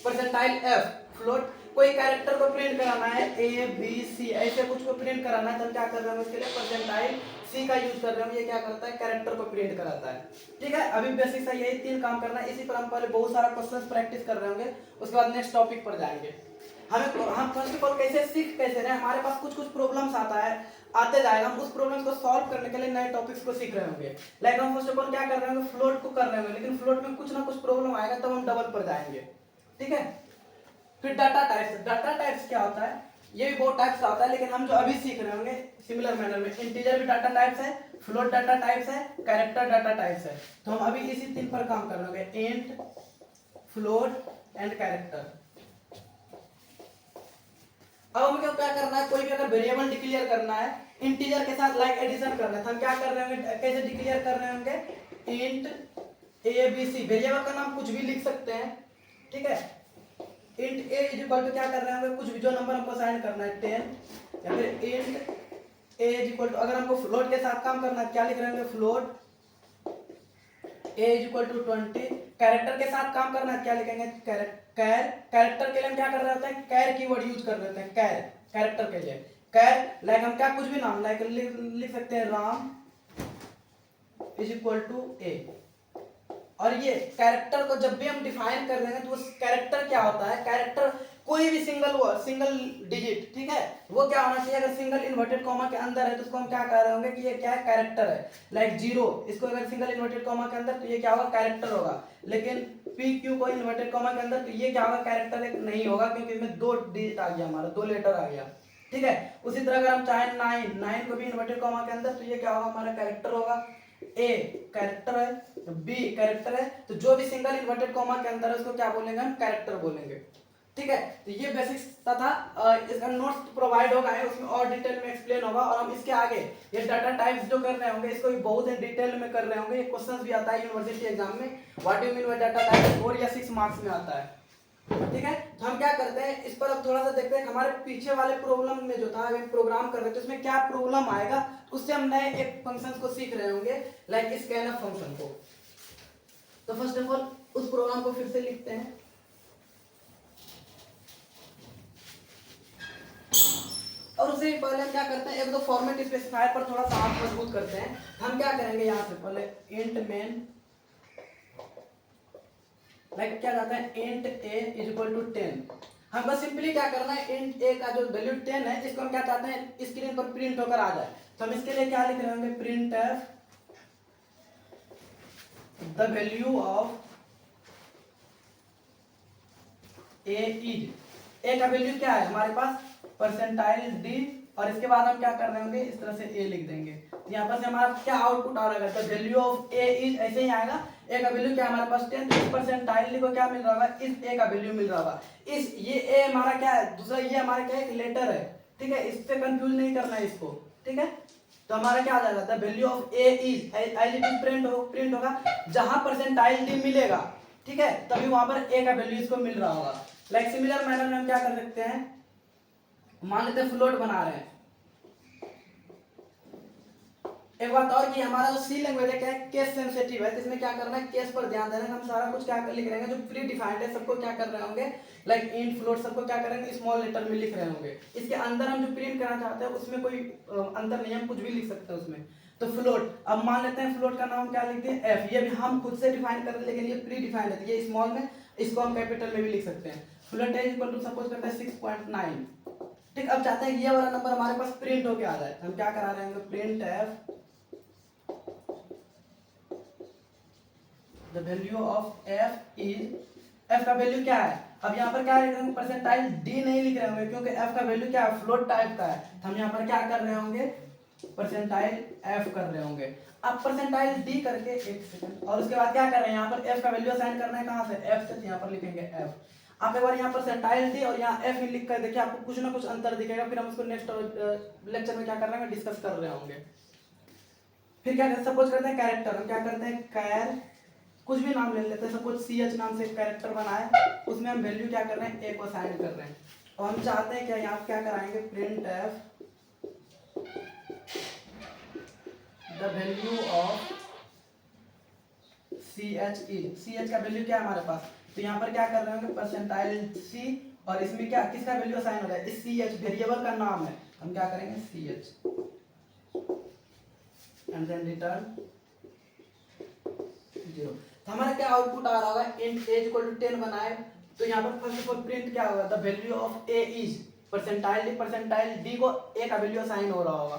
परसेंटाइल एफ फ्लोट। कोई कैरेक्टर को प्रिंट कराना है, ए बी सी ऐसे कुछ को प्रिंट कराना है तो हम क्या कर रहे हैं, उसके लिए परसेंटाइल सी का यूज कर रहे हैं। ये क्या करता है, कैरेक्टर को प्रिंट कराता है। ठीक है। अभी बेसिक सा यही 3 काम करना है। इसी पर हम पहले बहुत सारा क्वेश्चंस प्रैक्टिस कर रहे होंगे, उसके बाद नेक्स्ट टॉपिक पर जाएंगे। हम फर्स्ट ऑफ ऑल कैसे सीख कैसे रहे, हमारे पास कुछ प्रॉब्लम्स आते जाएगा। हम उस प्रॉब्लम्स को सॉल्व करने के लिए नए टॉपिक्स को सीख रहे होंगे। लाइक हम फर्स्ट ऑफ ऑल क्या कर रहे होंगे, फ्लोट को कर रहे होंगे, लेकिन फ्लोट में कुछ ना कुछ प्रॉब्लम आएगा तब हम डबल पर जाएंगे। ठीक है। फिर डाटा टाइप्स। डाटा टाइप्स क्या होता है, ये भी बहुत टाइप्स का होता है, लेकिन हम जो अभी सीख रहे होंगे सिमिलर मैनर में, इंटीजर भी डाटा टाइप्स है, फ्लोट डाटा टाइप्स है, कैरेक्टर डाटा टाइप्स है। तो हम अभी इसी 3 पर काम कर रहे होंगे, इंट, फ्लोट एंड कैरेक्टर। अब हमें क्या करना है, कोई भी अगर वेरिएबल डिक्लेयर करना है इंटीजर के साथ, लाइक एडिशन करना है, तो हम क्या कर रहे होंगे, कैसे डिक्लेयर कर रहे होंगे, int A B C. Variable का नाम कुछ भी लिख सकते हैं। ठीक है। Int A is equal to क्या कर रहे होंगे, कुछ भी जो नंबर हमको असाइन करना है 10, या फिर int A is equal to, अगर हमको फ्लोट के साथ काम करना है क्या लिख रहे होंगे, float A is equal to 20। Character के साथ काम करना है क्या लिखेंगे, कैरेक्टर के लिए हम क्या कर रहे होते हैं, कैर कीवर्ड यूज कर रहे होते हैं, कैरेक्टर के लिए। कैर लाइक हम क्या कुछ भी नाम लाइक लिख सकते हैं राम इज इक्वल टू ए। और ये कैरेक्टर को जब भी हम डिफाइन कर देंगे तो उस कैरेक्टर क्या होता है, कैरेक्टर कोई भी सिंगल वर्ड सिंगल डिजिट, ठीक है, वो क्या होना चाहिए, अगर सिंगल इन्वर्टेड कॉमा के अंदर है तो उसको हम क्या कह रहे होंगे कि ये क्या है, कैरेक्टर है। लाइक जीरो, इसको अगर सिंगल इन्वर्टेड कॉमा के अंदर तो ये क्या होगा, कैरेक्टर होगा। लेकिन पी क्यू को इन्वर्टेड कॉमा के अंदर तो ये क्या होगा, कैरेक्टर एक नहीं होगा, क्योंकि इसमें 2 डिजिट आ गया, हमारा 2 लेटर आ गया, ठीक है। उसी तरह अगर हम चाहे 9 को भी इन्वर्टेड कॉमा के अंदर तो ये क्या होगा, हमारा कैरेक्टर होगा। ए कैरेक्टर है, बी कैरेक्टर है, तो जो भी सिंगल इन्वर्टेड कॉमा के अंदर है उसको क्या बोलेंगे, हम कैरेक्टर बोलेंगे, ठीक है। तो ये बेसिक्स तथा इसका नोट्स प्रोवाइड होगा है, उसमें और डिटेल में एक्सप्लेन होगा। और हम इसके आगे ये डाटा टाइप्स जो कर रहे होंगे इसको भी बहुत डिटेल में कर रहे होंगे। ये क्वेश्चंस भी आता है यूनिवर्सिटी एग्जाम में, what do you mean by data type, 4 या 6 मार्क्स में आता है, ठीक है। तो हम क्या करते हैं, इस पर अब थोड़ा सा देखते हैं हमारे पीछे वाले प्रॉब्लम में जो था, अगर प्रोग्राम कर रहे थे उसमें क्या प्रॉब्लम आएगा, उससे हम नए एक फंक्शन को सीख रहे होंगे, लाइक स्कैनफ फंक्शन को। तो फर्स्ट ऑफ ऑल उस प्रोग्राम को फिर से लिखते हैं, और उससे पहले हम क्या करते हैं, एक दो फॉर्मेट स्पेसिफायर पर थोड़ा सा हाथ मजबूत करते हैं। हम क्या करेंगे, यहाँ से पहले इंट मेन लाइक क्या जाता है, int A is equal to 10। हम बस सिंपली क्या करना है, इंट ए का जो वैल्यू 10 है इसको हम क्या चाहते हैं, स्क्रीन पर प्रिंट होकर आ जाए। तो हम इसके लिए क्या लिख रहे होंगे, print F the value of A is, A का वैल्यू क्या है हमारे पास, परसेंटाइल डी, और इसके बाद हम क्या कर रहे होंगे, इस तरह से ए लिख देंगे। तो यहाँ पर से हमारा क्या आउटपुट आ रहा है, the value of A is, ऐसे ही आएगा। ए का वैल्यू क्या हमारे पास 10, तो इस परसेंटाइल डी को क्या मिल रहा होगा, इस ए का वैल्यू मिल रहा होगा। इस ये ए हमारा क्या है, दूसरा ये हमारा क्या है, एक लेटर है, ठीक है, इससे कंफ्यूज नहीं करना है इसको, ठीक है। तो हमारा क्या आ जाएगा, the value of A is, as it is print होगा, जहां परसेंटाइल डी मिलेगा, ठीक है, तभी वहां पर ए का वैल्यू इसको मिल रहा होगा। लाइक सिमिलर मैनर में हम क्या कर सकते हैं, मान लेते हैं फ्लोट बना रहे हैं। एक बात और कि हमारा जो सी लैंग्वेज है क्या है, केस सेंसिटिव है, तो इसमें क्या करना है, केस पर ध्यान देना है। हम सारा कुछ क्या लिख रहे हैं, जो प्री डिफाइंड है सबको क्या कर रहे होंगे, लाइक इंट फ्लोट सबको क्या करेंगे, स्मॉल लेटर में लिख रहे होंगे। इसके अंदर हम जो प्रिंट करना चाहते हैं उसमें कोई अंतर नहीं है, हम कुछ भी लिख सकते हैं उसमें। तो फ्लोट, अब मान लेते हैं फ्लोट का नाम क्या लिखते हैं, एफ, ये भी हम खुद से डिफाइन कर रहे हैं, लेकिन ये प्री डिफाइंड है, ये स्मॉल में, इसको हम कैपिटल में भी लिख सकते हैं। Float is equal to suppose करते हैं 6.9, ठीक। अब चाहते हैं ये वाला नंबर हमारे पास प्रिंट होके आ जाए, हम क्या करा रहे हैं, print F the value of F is, F का वैल्यू क्या है, अब यहाँ पर क्या लिख रहे होंगे, परसेंटाइल डी नहीं लिख रहे होंगे, क्योंकि एफ का वैल्यू क्या है, फ्लोट टाइप का है। तो हम यहाँ पर क्या कर रहे होंगे, परसेंटाइल एफ कर रहे होंगे। अब परसेंटाइल डी करके, एक सेकंड, और उसके बाद क्या कर रहे हैं, यहाँ पर एफ का वैल्यू असाइन करना है, कहाँ से, एफ से, यहाँ पर लिखेंगे एफ। आप एक बार यहाँ परसेंटाइल डी और यहाँ एफ लिख कर देखिए, आपको कुछ ना कुछ अंतर दिखेगा, फिर हम उसको नेक्स्ट लेक्चर में क्या कर रहे हैं, डिस्कस कर रहे होंगे। फिर क्या करते, सपोज करते हैं कैरेक्टर, हम क्या करते हैं, कैर कुछ भी नाम ले लेते हैं, सपोज सी एच नाम से कैरेक्टर बनाए, उसमें हम वैल्यू क्या कर रहे हैं, ए को असाइन कर रहे हैं। और हम चाहते हैं क्या, यहाँ क्या कराएंगे, print F the value of C H is, C H का वैल्यू क्या है हमारे पास, तो यहाँ पर क्या कर रहे होंगे, परसेंटाइल सी, और इसमें क्या किसका वैल्यू असाइन हो रहा है, इस सी एच वेरिएबल का नाम है, हम क्या करेंगे, C H, and then return 0। तो हमारा क्या आउटपुट आ रहा होगा, इंट ए इक्वल टू 10 बनाए, तो यहाँ पर फर्स्ट ऑफ ऑल प्रिंट क्या होगा, the value of A is, percentile D को ए का वैल्यू असाइन हो रहा होगा,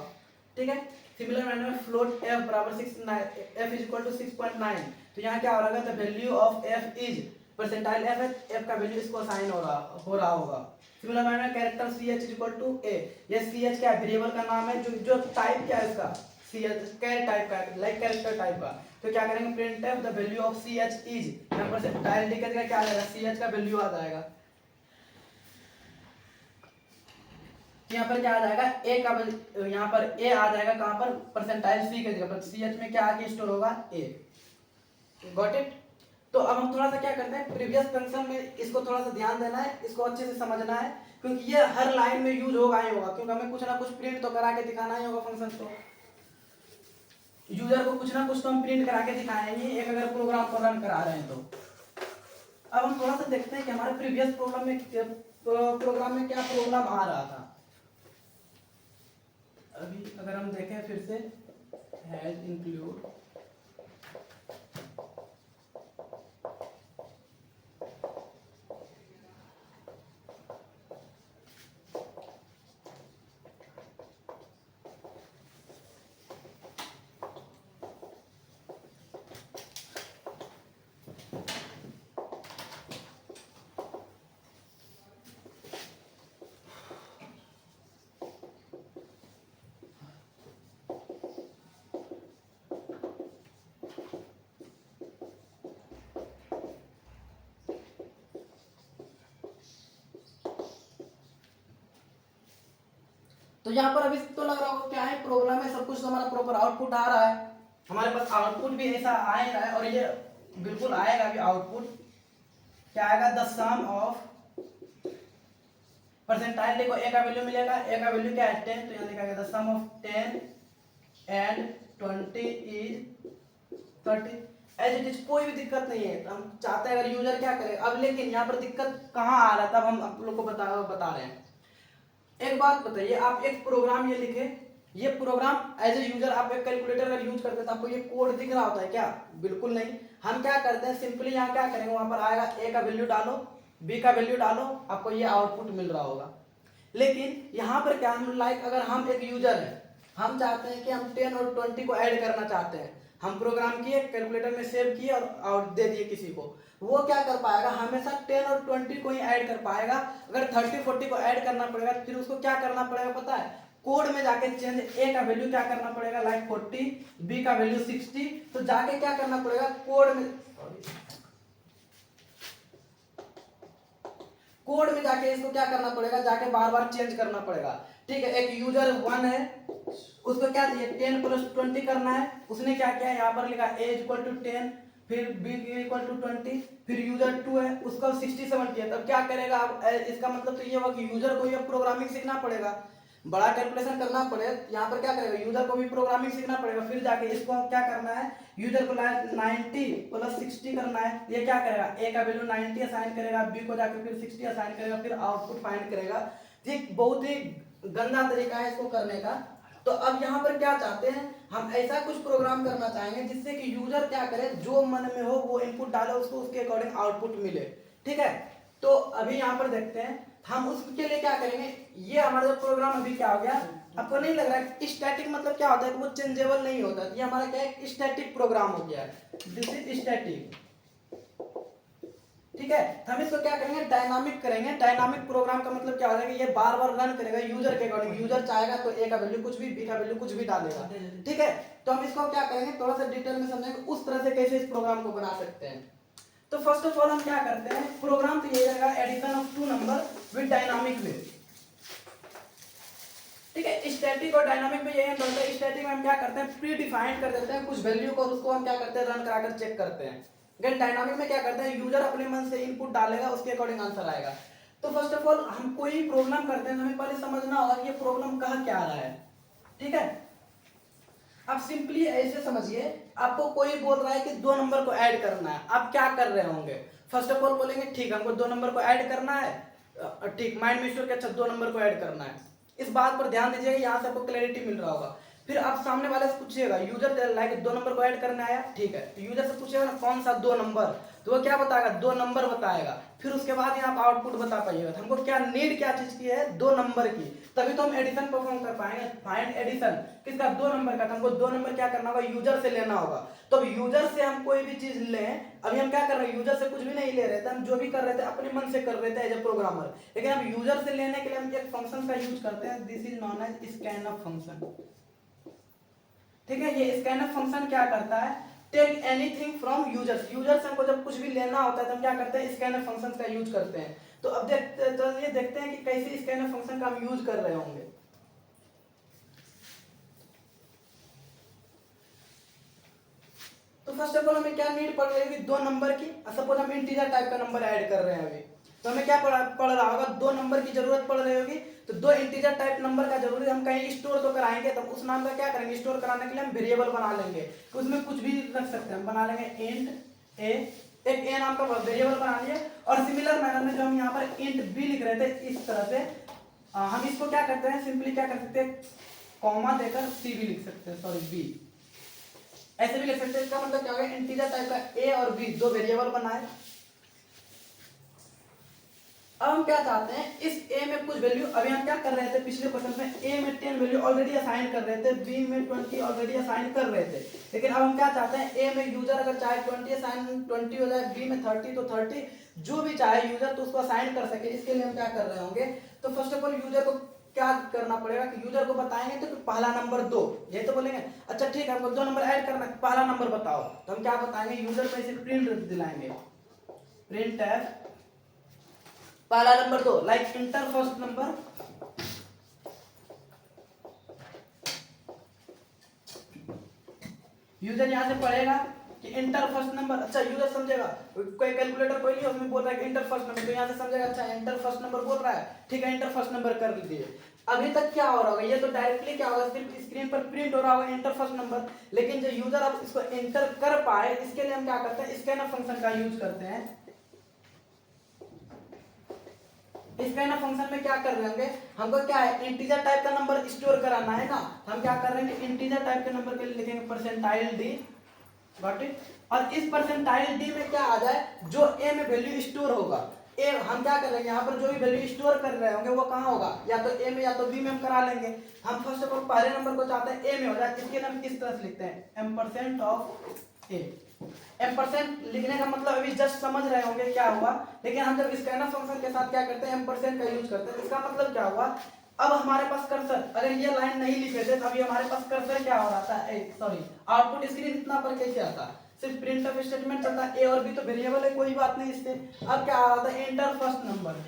ठीक है। सिमिलर मैनर में फ्लोट एफ बराबर 6, एफ इज इक्वल टू 6.9, तो यहाँ क्या हो रहा है, the value of F is, percentile F है, एफ का वैल्यू इसको असाइन हो रहा होगा। सिमिलर मैनर में character C H is equal to A, ये सी एच क्या है, वेरिएबल का नाम है, जो टाइप क्या है इसका, सी एच कैर टाइप का, लाइक कैरेक्टर टाइप का। तो क्या करेंगे, print F the value of C H is, यहाँ पर परसेंटाइल डी का क्या आ जाएगा, सी एच का वैल्यू आ जाएगा, यहाँ पर क्या आ जाएगा, ए का, यहाँ पर ए आ जाएगा कहाँ पर, परसेंटाइल सी की जगह पर, सी एच में क्या आके स्टोर होगा, ए। Got it. तो अब हम थोड़ा सा क्या करते हैं, प्रीवियस फंक्शन में इसको थोड़ा सा ध्यान देना है, इसको अच्छे से समझना है, क्योंकि ये हर लाइन में यूज होगा ही होगा, क्योंकि हमें कुछ ना कुछ प्रिंट तो करा के दिखाना ही होगा फंक्शन को, यूजर को कुछ ना कुछ तो हम प्रिंट करा के दिखाएंगे, एक अगर प्रोग्राम को रन करा रहे हैं तो। अब हम थोड़ा सा देखते हैं कि हमारे प्रीवियस प्रोग्राम में क्या प्रॉब्लम आ रहा था। अभी अगर हम देखें फिर से हैज इंक्लूड, तो यहाँ पर अभी तो लग रहा होगा क्या है, प्रोग्राम है, सब कुछ तो हमारा प्रॉपर आउटपुट आ रहा है, हमारे पास आउटपुट भी ऐसा आ ही रहा है, और ये बिल्कुल आएगा भी आउटपुट क्या आएगा, द सम ऑफ परसेंटाइल। देखो ए का वैल्यू मिलेगा, ए का वैल्यू क्या है 10, तो यहाँ लिखा गया the sum of 10 and 20 is 30। As it is, कोई भी दिक्कत नहीं है, हम चाहते हैं अगर यूजर क्या करे अब, लेकिन यहाँ पर दिक्कत कहाँ आ रहा है तब हम आप लोग को बता रहे हैं। एक बात बताइए, आप एक प्रोग्राम ये लिखे, ये प्रोग्राम एज ए यूजर आप एक कैलकुलेटर अगर यूज करते हैं तो आपको ये कोड दिख रहा होता है क्या? बिल्कुल नहीं। हम क्या करते हैं, सिंपली यहाँ क्या करेंगे, वहां पर आएगा ए का वैल्यू डालो, बी का वैल्यू डालो, आपको ये आउटपुट मिल रहा होगा। लेकिन यहाँ पर क्या, हम अगर हम एक यूजर है, हम चाहते हैं कि हम 10 और 20 को ऐड करना चाहते हैं, हम प्रोग्राम किए, कैलकुलेटर में सेव किए और दे दिए किसी को, वो क्या कर पाएगा, हमेशा 10 और 20 को ही ऐड कर पाएगा। अगर 30-40 को ऐड करना पड़ेगा फिर उसको क्या करना पड़ेगा पता है, कोड में जाके चेंज, ए का वैल्यू क्या करना पड़ेगा लाइक 40, बी का वैल्यू 60, तो जाके क्या करना पड़ेगा कोड में जाके इसको क्या करना पड़ेगा, जाके बार बार चेंज करना पड़ेगा। ठीक है, एक यूजर 1 है, उसको क्या चाहिए 10 + 20 करना है, उसने क्या किया, यहाँ पर लिखा a = 10, फिर b = 20, फिर यूजर 2 है, उसका 67 किया, तब क्या करेगा अब, इसका मतलब तो ये हुआ कि यूजर को ये प्रोग्रामिंग सीखना पड़ेगा, बड़ा कैलकुलेशन करना पड़े, यहाँ पर क्या करेगा, यूजर को भी प्रोग्रामिंग सीखना पड़ेगा, फिर जाके इसको क्या करना है, यूजर को 90 + 60 करना है, ये क्या करेगा, ए का वैल्यू 90 असाइन करेगा, बी को जाके फिर 60 असाइन करेगा, फिर आउटपुट फाइंड करेगा। ठीक, बहुत ही गंदा तरीका है इसको करने का। तो अब यहाँ पर क्या चाहते हैं, हम ऐसा कुछ प्रोग्राम करना चाहेंगे जिससे कि यूजर क्या करे, जो मन में हो वो इनपुट डाले, उसको उसके अकॉर्डिंग आउटपुट मिले। ठीक है, तो अभी यहाँ पर देखते हैं हम उसके लिए क्या करेंगे, ये हमारा प्रोग्राम अभी क्या हो गया, आपको नहीं लग रहा है स्टैटिक मतलब क्या होता है कि वो चेंजेबल नहीं होता, ये हमारा क्या है, स्टैटिक प्रोग्राम हो गया है, दिस इज स्टैटिक। ठीक है, तो हम इसको क्या करेंगे, डायनामिक करेंगे। डायनामिक प्रोग्राम का मतलब क्या होता है कि ये बार बार रन करेगा यूजर के अकॉर्डिंग, यूजर चाहेगा तो ए का वैल्यू कुछ भी, बी का वैल्यू कुछ भी डालेगा। ठीक है, तो हम इसको क्या करेंगे, थोड़ा सा डिटेल में समझेंगे उस तरह से कैसे इस प्रोग्राम को बना सकते हैं। तो फर्स्ट ऑफ ऑल हम क्या करते हैं, प्रोग्राम तो ये रहेगा addition of 2 number with dynamic way. ठीक है, स्टैटिक और डायनामिक में यही अंतर है, स्टैटिक में हम क्या करते हैं, प्री डिफाइंड कर देते हैं कुछ वैल्यू को, उसको हम क्या करते हैं, रन कराकर चेक करते हैं। लेकिन डायनामिक में क्या करते हैं, यूजर अपने मन से इनपुट डालेगा, उसके अकॉर्डिंग आंसर आएगा। तो फर्स्ट ऑफ ऑल हम कोई प्रॉब्लम करते हैं, हमें पहले समझना होगा कि ये प्रॉब्लम कहाँ क्या आ रहा है। ठीक है, अब सिंपली ऐसे समझिए, आपको कोई बोल रहा है कि 2 नंबर को ऐड करना है, आप क्या कर रहे होंगे, फर्स्ट ऑफ ऑल बोलेंगे ठीक हमको 2 नंबर को ऐड करना है, ठीक माइंड में श्योर, अच्छा 2 नंबर को ऐड करना है। इस बात पर ध्यान दीजिएगा, यहाँ से आपको क्लैरिटी मिल रहा होगा। फिर आप सामने वाले से पूछिएगा, यूजर लाइक 2 नंबर को ऐड करना आया, ठीक है, तो यूजर से पूछिएगा ना कौन सा 2 नंबर, तो वो क्या बताएगा, 2 नंबर बताएगा। फिर उसके बाद यहाँ आप आउटपुट बता पाइएगा, तो हमको क्या नीड, क्या चीज की है, 2 नंबर की, तभी तो हम एडिशन परफॉर्म कर पाएंगे। फाइंड एडिशन किसका, 2 नंबर का, तो हमको 2 नंबर क्या करना होगा, यूजर से लेना होगा। तो अब यूजर से हम कोई भी चीज लें, अभी हम क्या कर रहे हैं, यूजर से कुछ भी नहीं ले रहे थे, हम जो भी कर रहे थे अपने मन से कर रहे थे एज ए प्रोग्रामर। लेकिन अब यूजर से लेने के लिए हम एक फंक्शन का यूज करते हैं, this is known as scanf function. ठीक है, ये स्कैनफ फंक्शन क्या करता है, take anything from users, user से हमको जब कुछ भी लेना होता है तो हम क्या करते हैं, स्कैनफ फंक्शन का यूज करते हैं। तो अब देखते हैं कि कैसे स्कैनफ फंक्शन का हम यूज कर रहे होंगे। तो फर्स्ट ऑफ ऑल हमें क्या नीड पड़ रही होगी, 2 नंबर की। सपोज हम इंटीजर टाइप का नंबर ऐड कर रहे हैं अभी, तो हमें क्या पड़ रहा होगा, 2 नंबर की जरूरत पड़ रही होगी। तो 2 इंटीजर टाइप नंबर का जरूरी, हम कहीं स्टोर तो कराएंगे, तब उस नाम का क्या करेंगे, स्टोर कराने के लिए हम वेरिएबल बना लेंगे, तो उसमें कुछ भी रख सकते हैं, हम बना लेंगे इंट ए, एक ए नाम का वेरिएबल बना लिया। और सिमिलर मैनर में जो हम यहाँ पर इंट बी लिख रहे थे, इस तरह से हम इसको क्या करते हैं, सिंपली क्या कर सकते हैं, कॉमा देकर सी भी लिख सकते हैं, सॉरी बी ऐसे भी लिख सकते हैं। इसका मतलब क्या होगा, इंटीजर टाइप का ए और बी दो वेरिएबल बनाए। अब हम क्या चाहते हैं, इस ए में कुछ वैल्यू, अभी हम क्या कर रहे थे पिछले क्वेश्चन में, ए में 10 वैल्यू ऑलरेडी असाइन कर रहे थे, बी में 20 ऑलरेडी असाइन कर रहे थे, लेकिन अब हम क्या चाहते हैं, ए में यूजर अगर चाहे 20 असाइन 20 हो जाए, बी में 30 तो 30, जो भी चाहे यूजर तो उसको असाइन कर सके। इसके लिए हम क्या कर रहे होंगे, तो फर्स्ट ऑफ ऑल यूजर को क्या करना पड़ेगा कि यूजर को बताएंगे तो पहला नंबर दो, यही तो बोलेंगे। अच्छा ठीक है, हमको दो नंबर ऐड करना, पहला नंबर बताओ, तो हम क्या बताएंगे, यूजर पे से प्रिंट दिलाएंगे, प्रिंट एफ पहला नंबर दो, like inter first number, user यहां से पढ़ेगा कि इंटर फर्स्ट नंबर। अच्छा यूजर समझेगा, कोई कैलकुलेटर कोई नहीं उसमें बोल रहा है कि इंटर फर्स्ट नंबर, तो यहां से समझेगा अच्छा इंटर फर्स्ट नंबर बोल रहा है, ठीक है इंटर फर्स्ट नंबर कर लीजिए। अभी तक क्या हो रहा होगा, ये तो डायरेक्टली क्या होगा, सिर्फ स्क्रीन पर प्रिंट हो रहा होगा इंटर फर्स्ट नंबर, लेकिन जो यूजर अब इसको एंटर कर पाए इसके लिए हम क्या करते हैं, स्कैनर फंक्शन का यूज करते हैं। स्कैनर फंक्शन में क्या कर रहे होंगे, हमको क्या है, इंटीजर टाइप का नंबर स्टोर कराना है ना, हम क्या कर रहे हैं, इंटीजर टाइप के नंबर के लिए लिखेंगे परसेंटाइल डी, गॉट इट। और इस परसेंटाइल डी में क्या आ जाए, जो ए में वैल्यू स्टोर होगा, ए हम क्या कर लेंगे, यहाँ पर जो भी वैल्यू स्टोर कर रहे होंगे वो कहाँ होगा, या तो ए में या तो बी में हम करा लेंगे। हम फर्स्ट ऑफ ऑल पहले नंबर को चाहते हैं ए में हो जाए, इसके लिए हम किस तरह से लिखते हैं, एम% ऑफ ए। एम% लिखने का मतलब अभी जस्ट समझ रहे होंगे क्या हुआ, लेकिन हम जब स्कैनर फंक्शन के साथ क्या करते हैं, एम% का यूज करते हैं। इसका मतलब क्या हुआ, अब हमारे पास कर्सर, अगर ये लाइन नहीं लिखे थे तो अभी हमारे पास कर्सर क्या हो रहा था, सॉरी आउटपुट स्क्रीन इतना पर कैसे आता, सिर्फ प्रिंट ऑफ स्टेटमेंट चलता, ए और बी तो वेरिएबल है, कोई बात नहीं इससे। अब क्या आ रहा था, enter first number,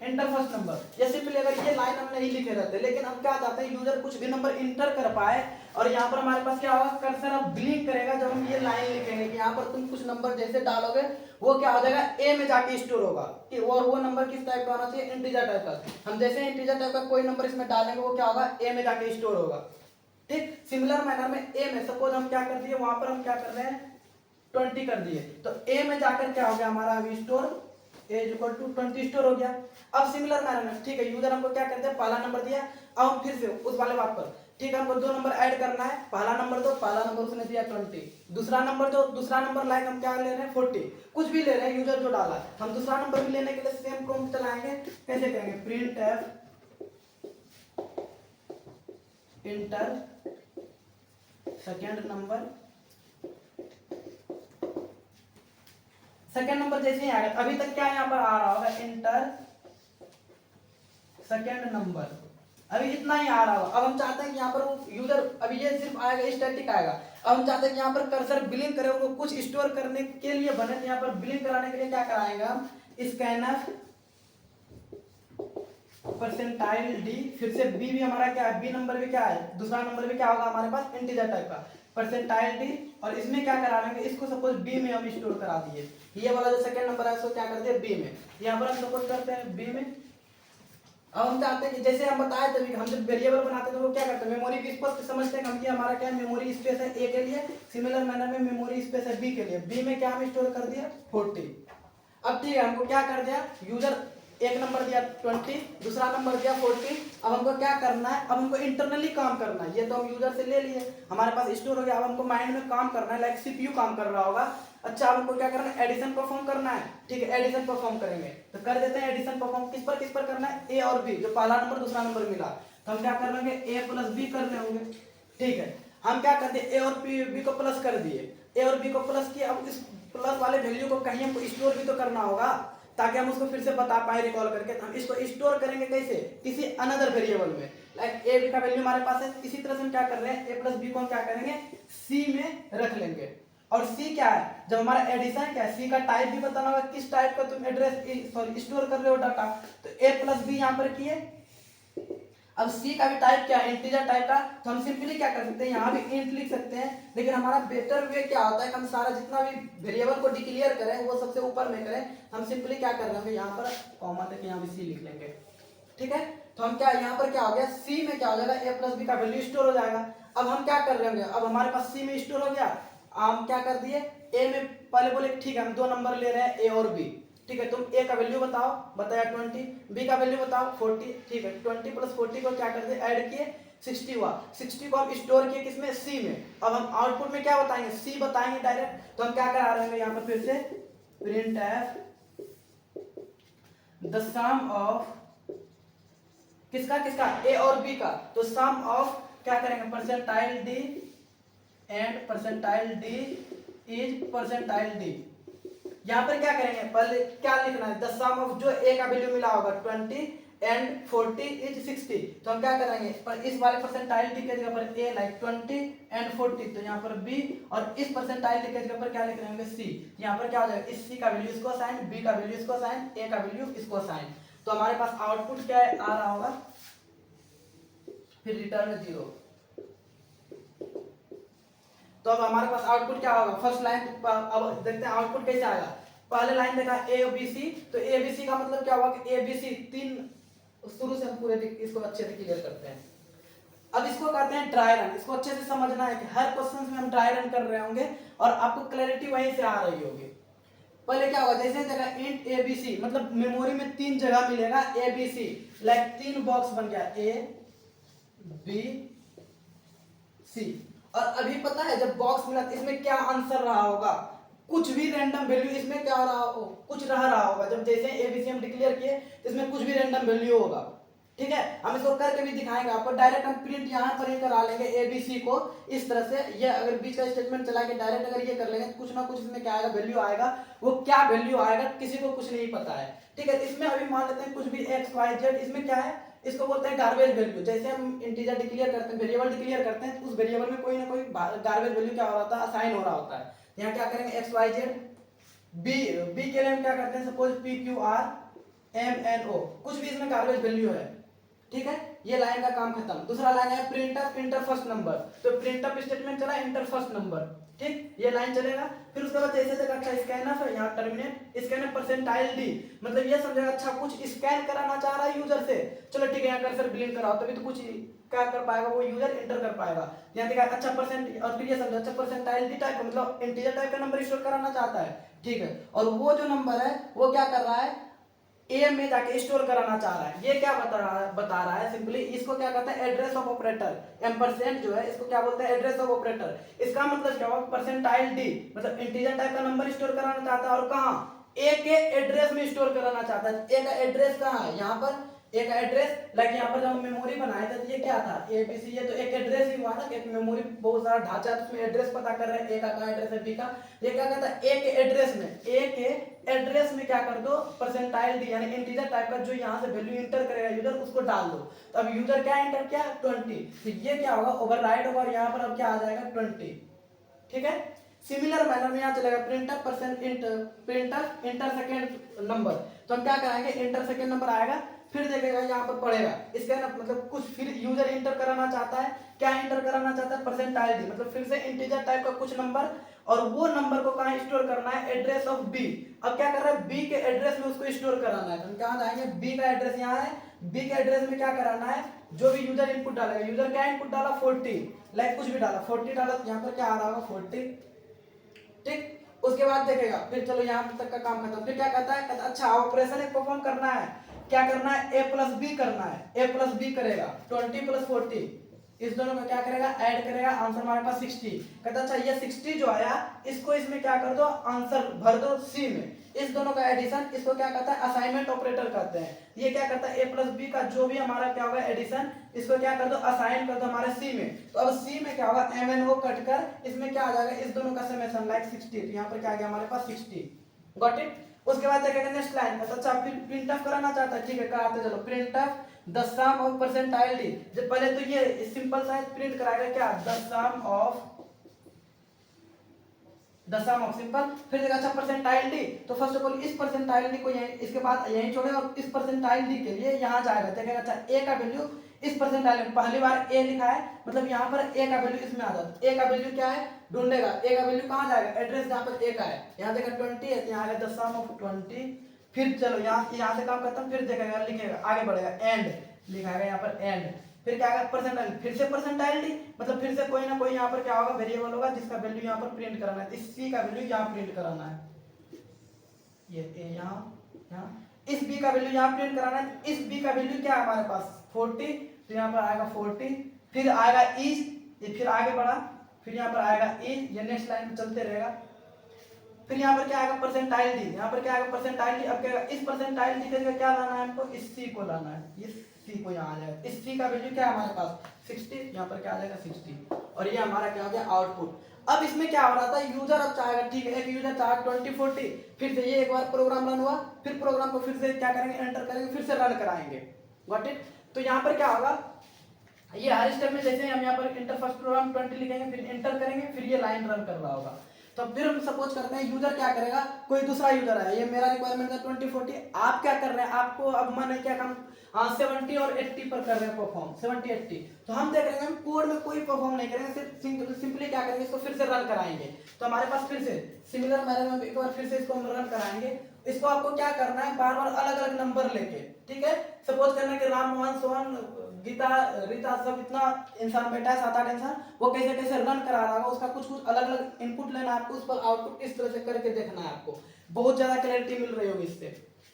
enter first number, या सिंपली अगर ये लाइन हम नहीं लिखे रहते, लेकिन अब क्या चाहते हैं, यूजर कुछ भी नंबर इंटर कर पाए, और यहाँ पर हमारे पास क्या होगा, कर्सर अब ब्लिंक करेगा जब हम ये लाइन लिखेंगे कि यहाँ पर तुम कुछ नंबर जैसे डालोगे वो क्या हो जाएगा, ए में जाके स्टोर होगा, कि और वो नंबर किस टाइप का होना चाहिए, इंटीजर टाइप का। हम जैसे इंटीजर टाइप का कोई नंबर इसमें डालेंगे वो क्या होगा, ए में जाके स्टोर होगा। ठीक सिमिलर मैनर में ए में सपोज हम क्या कर दिए, वहां पर हम क्या कर रहे हैं 20 कर दिए, तो ए में जाकर क्या हो गया हमारा अभी store, A equal to 20 store हो गया। अब सिमिलर मैनर में ठीक है, यूजर हमको क्या करते हैं, पहला नंबर दिया, अब हम फिर से उस वाले बात पर, ठीक है हमको दो नंबर ऐड करना है, पहला नंबर दो, पहला नंबर उसने दिया 20, दूसरा नंबर जो दूसरा नंबर लाइक हम क्या ले रहे हैं 40, कुछ भी ले रहे हैं यूजर जो डाला, हम दूसरा नंबर भी लेने के लिए सेम प्रॉम्प्ट चलाएंगे, कैसे करेंगे, print F enter second number, second number जैसे ही आ गया, अभी तक क्या यहाँ पर आ रहा होगा, इंटर सेकेंड नंबर, अभी इतना ही आ रहा होगा। अब हम चाहते हैं कि यहाँ पर वो यूजर, अभी ये सिर्फ आएगा स्टैटिक आएगा, अब हम चाहते हैं कि यहाँ पर कर्सर ब्लिंक करे, उनको कुछ स्टोर करने के लिए बने, तो यहाँ पर ब्लिंक कराने के लिए क्या कराएंगे हम, स्कैनर परसेंटाइल डी, फिर से बी भी हमारा क्या है, बी नंबर भी क्या है, दूसरा नंबर भी क्या होगा हमारे पास इंटीजर टाइप का परसेंटाइल डी, और इसमें क्या करा लेंगे, इसको सपोज बी में हम स्टोर करा दिए, ये वाला जो सेकंड नंबर है उसको क्या कर दिया बी में, यहाँ पर हम सपोज करते हैं बी में। अब हम चाहते हैं कि जैसे हम बताए थे हम जब वेरिएबल बनाते हैं तो वो क्या करते हैं, मेमोरी की स्पेस समझते हैं हम कि हमारा क्या मेमोरी स्पेस है ए के लिए, सिमिलर मैनर में मेमोरी स्पेस है बी के लिए, बी में क्या हम स्टोर कर दिया 40। अब ठीक है, हमको क्या कर दिया, यूजर एक नंबर दिया 20, दूसरा नंबर दिया 40, अब हमको क्या करना है, अब हमको इंटरनली काम करना है, ये तो हम यूजर से ले लिए, हमारे पास स्टोर हो गया, अब हमको माइंड में काम करना है, लाइक सीपीयू काम कर रहा होगा। अच्छा अब हमको क्या करना है, एडिशन परफॉर्म करना है, ठीक है एडिशन परफॉर्म करेंगे, तो कर देते हैं एडिशन परफॉर्म, किस पर करना है, ए और बी, जो पहला नंबर दूसरा नंबर मिला, तो हम क्या कर लेंगे, ए प्लस बी कर रहे होंगे, ठीक है हम क्या कर दिए, ए और बी को प्लस कर दिए, ए और बी को प्लस किया, अब इस प्लस वाले वैल्यू को कहीं हमको स्टोर भी तो करना होगा, ताकि हम उसको फिर से बता पाए रिकॉल करके, तो हम इसको स्टोर करेंगे कैसे, किसी अनदर वेरिएबल में, लाइक ए बी का वैल्यू हमारे पास है, इसी तरह से हम क्या कर रहे हैं, ए प्लस बी को हम क्या करेंगे सी में रख लेंगे, और सी क्या है, जब हमारा एडिशन क्या है, सी का टाइप भी बताना होगा, किस टाइप का तुम एड्रेस सॉरी स्टोर कर रहे हो डाटा, तो ए प्लस बी यहाँ पर किए, अब सी का भी टाइप क्या है, इंटीजर टाइप का, तो हम सिंपली क्या कर सकते हैं, यहाँ भी इंट लिख सकते हैं, लेकिन हमारा बेटर वे क्या होता है कि हम सारा जितना भी वेरिएबल को डिक्लेयर करें वो सबसे ऊपर में करें, हम सिंपली क्या कर रहे होंगे, यहाँ पर कॉमा तक यहाँ भी सी लिख लेंगे, ठीक है। तो हम क्या यहाँ पर क्या हो गया, सी में क्या हो जाएगा, ए प्लस बी का वैल्यू स्टोर हो जाएगा। अब हम क्या कर रहे होंगे, अब हमारे पास सी में स्टोर हो गया, हम क्या कर दिए, ए में पहले बोले ठीक है हम दो नंबर ले रहे हैं ए और बी, ठीक है, तुम ए का वैल्यू बताओ, बताया 20, बी का वैल्यू बताओ 40, ठीक है 20 प्लस 40 को क्या करते ऐड किए 60 हुआ, 60 को हम स्टोर किए किसमें सी में। अब हम आउटपुट में क्या बताएंगे सी बताएंगे डायरेक्ट, तो हम क्या करा रहे हैं यहाँ पर फिर से print F the sum of किसका किसका ए और बी का, तो सम ऑफ क्या करेंगे percentile D and percentile d is percentile D. यहाँ पर क्या करेंगे पहले क्या लिखना है द सम ऑफ जो ए का वैल्यू मिला होगा 20 एंड 40 इज 60, तो हम क्या करेंगे पर इस वाले परसेंटाइल डी के जगह पर ए लाइक 20 एंड 40, तो यहाँ पर बी और इस परसेंटाइल डी के जगह पर क्या लिख रहे होंगे सी। यहाँ पर क्या हो जाएगा इस सी का वैल्यू इसको असाइन, बी का वैल्यू इसको असाइन, ए का वैल्यू इसको असाइन, तो हमारे पास आउटपुट क्या है आ रहा होगा फिर रिटर्न 0। तो अब हमारे पास आउटपुट क्या होगा फर्स्ट लाइन, अब देखते हैं आउटपुट कैसे आएगा। पहले लाइन देखा ए बी सी, तो ए बी सी का मतलब क्या हुआ कि ए बी सी तीन, शुरू से हम पूरे इसको अच्छे से क्लियर करते हैं। अब इसको कहते हैं ड्राई रन, इसको अच्छे से समझना है कि हर क्वेश्चन में हम ड्राई रन कर रहे होंगे और आपको क्लैरिटी वहीं से आ रही होगी। पहले क्या होगा जैसे जगह इंट ए बी सी, मतलब मेमोरी में तीन जगह मिलेगा ए बी सी, लाइक तीन बॉक्स बन गया ए बी सी। और अभी पता है जब बॉक्स मिला तो इसमें क्या आंसर रहा होगा, कुछ भी रैंडम वैल्यू इसमें क्या रहा हो कुछ रहा होगा। जब जैसे एबीसी हम डिक्लेयर किए तो इसमें कुछ भी रैंडम वैल्यू होगा, ठीक है। हम इसको करके भी दिखाएंगे आपको, डायरेक्ट हम प्रिंट यहाँ पर ही करा लेंगे एबीसी को इस तरह से। ये अगर बीच का स्टेटमेंट चला के डायरेक्ट अगर ये कर लेंगे तो कुछ ना कुछ इसमें क्या आएगा वैल्यू आएगा, वो क्या वैल्यू आएगा किसी को कुछ नहीं पता है, ठीक है। इसमें अभी मान लेते हैं कुछ भी एक्स वाई जेड, इसमें क्या है इसको बोलते हैं गार्बेज वैल्यू। जैसे हम इंटीजर डिक्लेयर करते हैं वेरिएबल डिक्लेयर करते हैं तो उस वेरिएबल में कोई ना कोई गार्बेज वैल्यू क्या हो रहा था असाइन हो रहा होता है। यहाँ क्या करेंगे एक्स वाई जेड, बी के लिए हम क्या करते हैं suppose P Q R M N O, कुछ भी इसमें गार्बेज वैल्यू है, ठीक है। ये लाइन का काम खत्म। दूसरा लाइन है प्रिंटफ इंटर फर्स्ट नंबर, तो प्रिंटफ स्टेटमेंट चला इंटर फर्स्ट नंबर, ठीक, ये लाइन चलेगा। फिर उसके बाद जैसे तक अच्छा स्कैनफ है यहाँ टर्मिनेट स्कैनफ परसेंटाइल डी, मतलब ये समझेगा अच्छा कुछ स्कैन कराना चाह रहा है यूजर से, चलो ठीक है यहाँ कर्सर ब्लिंक कराओ तभी तो कुछ क्या कर पाएगा वो यूजर एंटर कर पाएगा। यहाँ देखा अच्छा परसेंट, और फिर ये समझो अच्छा परसेंटाइल डी टाइप मतलब इंटीजर टाइप का नंबर स्टोर कराना चाहता है, ठीक है। और वो जो नंबर है वो क्या कर रहा है ए में जाके स्टोर कराना चाह रहा है। ये क्या बता रहा है सिंपली, इसको क्या कहता है एड्रेस ऑफ ऑपरेटर, एम्परसेंड जो है इसको क्या बोलते हैं एड्रेस ऑफ ऑपरेटर। इसका मतलब क्या हुआ परसेंटाइल डी मतलब इंटीजर टाइप का नंबर स्टोर कराना चाहता है और कहाँ ए के एड्रेस में स्टोर कराना चाहता है। ए का एड्रेस कहाँ है यहाँ पर एक एड्रेस, लाइक यहाँ पर जब हम मेमोरी बनाए थे तो ये क्या था एबीसी, ये तो एक एड्रेस ही हुआ ना कि एक मेमोरी बहुत सारा ढांचा है तो उसमें एड्रेस पता कर रहे हैं ए का एड्रेस है बी का। ये क्या कहता है ए के एड्रेस में, ए के एड्रेस में क्या कर दो परसेंटाइल डी यानी इंटीजर टाइप का जो यहाँ से वैल्यू इंटर करेगा यूजर उसको डाल दो। तो अब यूजर क्या इंटर किया 20, तो ये क्या होगा ओवरराइड होगा और यहाँ पर अब क्या आ जाएगा 20, ठीक है। सिमिलर मैनर में यहाँ चलेगा printer percent printer inter second number, तो हम क्या कराएंगे इंटर सेकेंड नंबर आएगा फिर देखेगा यहाँ पर पढ़ेगा इसका ना मतलब कुछ फिर यूजर इंटर कराना चाहता है, क्या इंटर कराना चाहता है परसेंटाइल डी मतलब फिर से इंटीजर टाइप का कुछ नंबर और वो नंबर को कहाँ स्टोर करना है एड्रेस ऑफ बी। अब क्या कर रहा है बी के एड्रेस में उसको स्टोर कराना है, तो हम कहाँ जाएंगे बी का एड्रेस यहाँ है, बी के एड्रेस में क्या कराना है जो भी यूजर इनपुट डालेगा, यूजर क्या इनपुट डाला 40 लाइक कुछ भी डाला 40 डाला तो यहाँ पर क्या आ रहा होगा 40, ठीक। उसके बाद देखेगा फिर चलो यहाँ तक का काम खत्म। फिर क्या कहता है अच्छा ऑपरेशन एक परफॉर्म करना है, क्या करना है ए प्लस बी करना है, ए प्लस बी करेगा 20 प्लस 40 इस दोनों का क्या करेगा ऐड करेगा, आंसर हमारे पास 60। कहता अच्छा ये 60 जो आया इसको इसमें क्या कर दो आंसर भर दो सी में, इस दोनों का एडिशन इसको क्या कहता है असाइनमेंट ऑपरेटर कहते हैं। ये क्या करता है ए प्लस बी का जो भी हमारा क्या होगा एडिशन इसको क्या कर दो असाइन कर दो हमारे सी में, तो अब सी में क्या होगा एम एन ओ कट कर इसमें क्या आ जाएगा इस दोनों का समेशन लाइक 60, तो यहाँ पर क्या आ गया हमारे पास 60, गॉट इट। उसके बाद देखेंगे नेक्स्ट लाइन का, अच्छा फिर प्रिंटफ कराना चाहता है, ठीक है कराते चलो printf the sum of percentile D. जब पहले तो ये सिंपल सा प्रिंट कराएगा क्या द सम ऑफ सिंपल, फिर देखा अच्छा परसेंटाइल डी, तो फर्स्ट ऑफ ऑल इस परसेंटाइल डी को यहीं इसके बाद यहीं छोड़े और इस परसेंटाइल डी के लिए यहाँ जाएगा देखेगा अच्छा ए का वैल्यू इस परसेंटाइल में पहली बार ए लिखा है मतलब यहाँ पर ए का वैल्यू इसमें आ जाता है, ए का वैल्यू क्या है ढूंढेगा, ए का वैल्यू कहाँ जाएगा एड्रेस जहाँ पर ए का है, यहाँ देखा 20 है तो यहाँ आएगा द सम ऑफ 20। फिर चलो यहाँ से काम खत्म, फिर देखेगा लिखेगा आगे बढ़ेगा एंड लिखाएगा यहाँ पर एंड, फिर क्या आएगा परसेंटाइल फिर से परसेंटाइल डी मतलब फिर से कोई ना कोई यहाँ पर क्या होगा वेरिएबल होगा जिसका वैल्यू यहाँ पर प्रिंट कराना है, इस सी का वैल्यू यहाँ प्रिंट कराना है, ये ए यहाँ इस b का वैल्यू यहाँ प्रिंट कराना है। इस b का वैल्यू क्या है हमारे पास 40, तो यहाँ पर आएगा 40, फिर आएगा इज, ये फिर आगे बढ़ा, फिर यहाँ पर आएगा इज, ये नेक्स्ट लाइन में चलते रहेगा। फिर यहाँ पर क्या आएगा परसेंटाइल डी, यहाँ पर क्या आएगा परसेंटाइल डी। अब क्या आएगा इस परसेंटाइल डी का क्या लाना है हमको, इस सी को लाना है, इस सी को यहाँ आ जाएगा। इस सी का वैल्यू क्या है हमारे पास 60, यहाँ पर क्या आ जाएगा 60, और ये हमारा क्या हो गया आउटपुट। अब इसमें क्या हो रहा था, यूजर अब चाहेगा, ठीक है एक यूजर चाहे 2040, फिर से ये एक बार प्रोग्राम रन हुआ, फिर प्रोग्राम को फिर से क्या करेंगे एंटर करेंगे, फिर से रन कराएंगे। Got it. तो यहाँ पर क्या होगा, ये हर स्टेप में जैसे हम यहाँ पर इंटर फर्स्ट प्रोग्राम 20 लिखेंगे, फिर एंटर करेंगे, फिर ये लाइन रन कर रहा होगा। तो फिर हम सपोज करते हैं यूजर क्या करेगा, कोई दूसरा यूजर है, ये मेरा रिक्वायरमेंट है 2040, आप क्या कर रहे हैं, आपको अब मन है क्या काम 70 और 80 पर कर रहे हैं परफॉर्म, 70 80, तो हम देख रहे हैं हम कोड में कोई परफॉर्म नहीं करेंगे, सिर्फ सिंपली क्या करेंगे इसको फिर से रन कराएंगे। तो हमारे पास फिर से सिमिलर मैनर में एक बार फिर से इसको हम रन कराएंगे। इसको आपको क्या करना है, बार बार अलग अलग नंबर लेके, ठीक है सपोज करना कि राम मोहन सोहन गीता रीता सब इतना इंसान बैठा है 7 8 इंसान, वो कैसे कैसे रन करा रहा होगा, उसका कुछ कुछ अलग अलग इनपुट लेना है आपको, उस पर आउटपुट इस तरह से करके देखना है आपको, बहुत ज्यादा क्लैरिटी मिल रही होगी इससे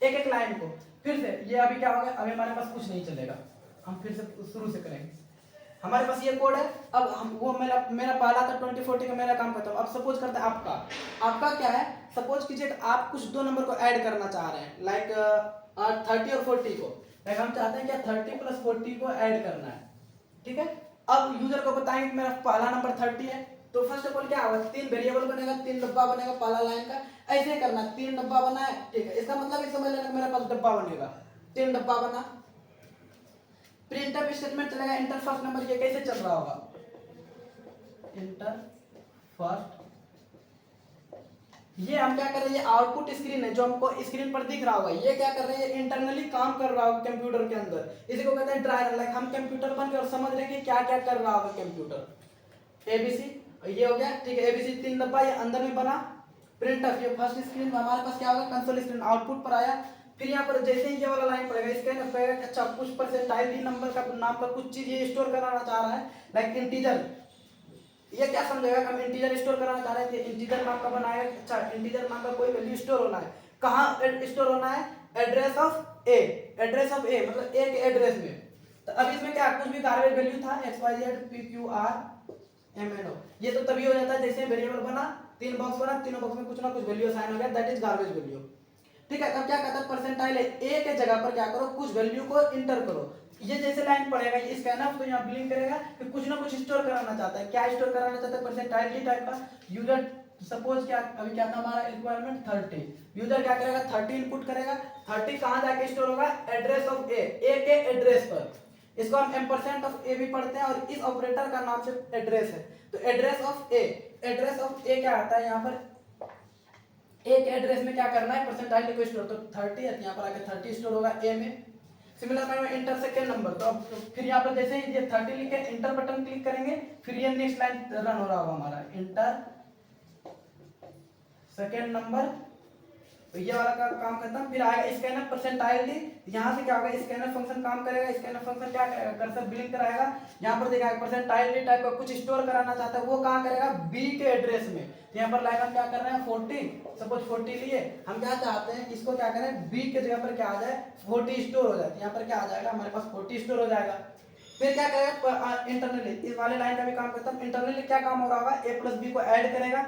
एक एक लाइन को। फिर से ये अभी क्या हो गया, अभी हमारे पास कुछ नहीं चलेगा, हम फिर से शुरू से करेंगे। हमारे पास ये कोड है, अब हम वो मेरा पहला था 2040 का मेरा काम करता हूँ। अब सपोज करते हैं आपका क्या है, सपोज कीजिए आप कुछ दो नंबर को ऐड करना चाह रहे हैं, लाइक 30 और 40 को, लाइक हम चाहते हैं कि 30 + 40 को ऐड करना है, ठीक है। अब यूजर को बताएंगे कि मेरा पहला नंबर 30 है, तो फर्स्ट ऑफ ऑल क्या होगा, 3 वेरिएबल बनेगा, 3 डब्बा बनेगा पहला लाइन का, ऐसे करना 3 डब्बा बना है, ठीक है। इसका मतलब ये समझ लेना मेरे पास डब्बा बनेगा, 3 डब्बा बना, प्रिंटफ स्टेटमेंट चलेगा, इंटर फर्स्ट नंबर, ये कैसे चल रहा होगा, इंटर फर्स्ट, ये हम क्या कर रहे हैं, ये आउटपुट स्क्रीन है जो हमको स्क्रीन पर दिख रहा होगा, ये क्या कर रहे हैं, इंटरनली काम कर रहा होगा कंप्यूटर के अंदर, इसी को कहते हैं ड्राइवर। लाइक हम कंप्यूटर बन के और समझ रहे हैं कि क्या क्या कर रहा होगा कंप्यूटर। एबीसी ये हो गया, ठीक है, एबीसी 3 डब्बा ये अंदर में बना, प्रिंटफ ये फर्स्ट स्क्रीन में हमारे पास क्या होगा, कंसोल स्क्रीन आउटपुट पर आया। फिर यहाँ पर जैसे ही ये वाला लाइन पड़ेगा, इसके ना पड़ेगा अच्छा कुछ परसेंटाइल नंबर का नाम पर कुछ चीज ये स्टोर कराना चाह रहा है, लाइक इंटीजर, ये क्या समझेगा कि हम इंटीजर स्टोर कराना चाह रहे हैं, इंटीजर नाम का बनाएगा, अच्छा इंटीजर नाम का कोई वैल्यू स्टोर होना है, कहाँ स्टोर होना है, address of A, address of A मतलब ए के एड्रेस में। तो अब इसमें क्या कुछ भी गार्बेज वैल्यू था XYZ PQR MNO, ये तो तभी हो जाता है जैसे वेरिएबल बना, 3 बॉक्स बना, तीनों बॉक्स में कुछ ना कुछ वैल्यू असाइन हो गया, दैट इज गार्बेज वैल्यू, ठीक है। तब क्या कहता है परसेंटाइल ए के जगह पर क्या करो, कुछ वैल्यू को इंटर करो, ये जैसे लाइन पड़ेगा ये स्कैनर तो यहाँ ब्लिंक करेगा कि कुछ ना कुछ स्टोर कराना चाहता है, क्या स्टोर कराना चाहता है, परसेंटाइल टाइप का। यूजर सपोज क्या अभी क्या था हमारा रिक्वायरमेंट 30, यूजर क्या करेगा 30 इनपुट करेगा, 30 कहाँ जाके स्टोर होगा, एड्रेस ऑफ ए के एड्रेस पर, इसको हम एम्परसेंट ऑफ ए भी पढ़ते हैं और इस ऑपरेटर का नाम से एड्रेस है। तो address of A, address of A क्या आता है, यहाँ पर एक एड्रेस में क्या करना है परसेंटाइल को स्टोर, तो 30 है, यहाँ पर आके 30 स्टोर होगा ए में। सिमिलर में इंटर सेकेंड नंबर, तो अब फिर यहाँ पर जैसे ही ये 30 लिखे इंटर बटन क्लिक करेंगे, फिर ये नेक्स्ट लाइन रन हो रहा होगा हमारा, इंटर सेकेंड नंबर, तो ये वाला का काम करता है। फिर आएगा स्कैनर परसेंटाइल डी, यहाँ से क्या होगा स्कैनर फंक्शन काम करेगा, स्कैनर फंक्शन क्या करेगा कर्सर ब्लिंक कराएगा, यहाँ पर देखा परसेंटाइल डी टाइप का कुछ स्टोर कराना चाहता है, वो कहाँ करेगा बी के एड्रेस में। तो यहाँ पर लाइक हम क्या कर रहे हैं 40, सपोज 40 लिए, हम क्या चाहते हैं इसको क्या करें बी के जगह पर क्या आ जाए 40 स्टोर हो जाए, यहाँ पर क्या आ जाएगा हमारे पास 40 स्टोर हो जाएगा। फिर क्या करेगा इंटरनली, इस वाले लाइन का भी काम करता है, इंटरनली क्या काम हो रहा होगा ए प्लस बी को ऐड करेगा,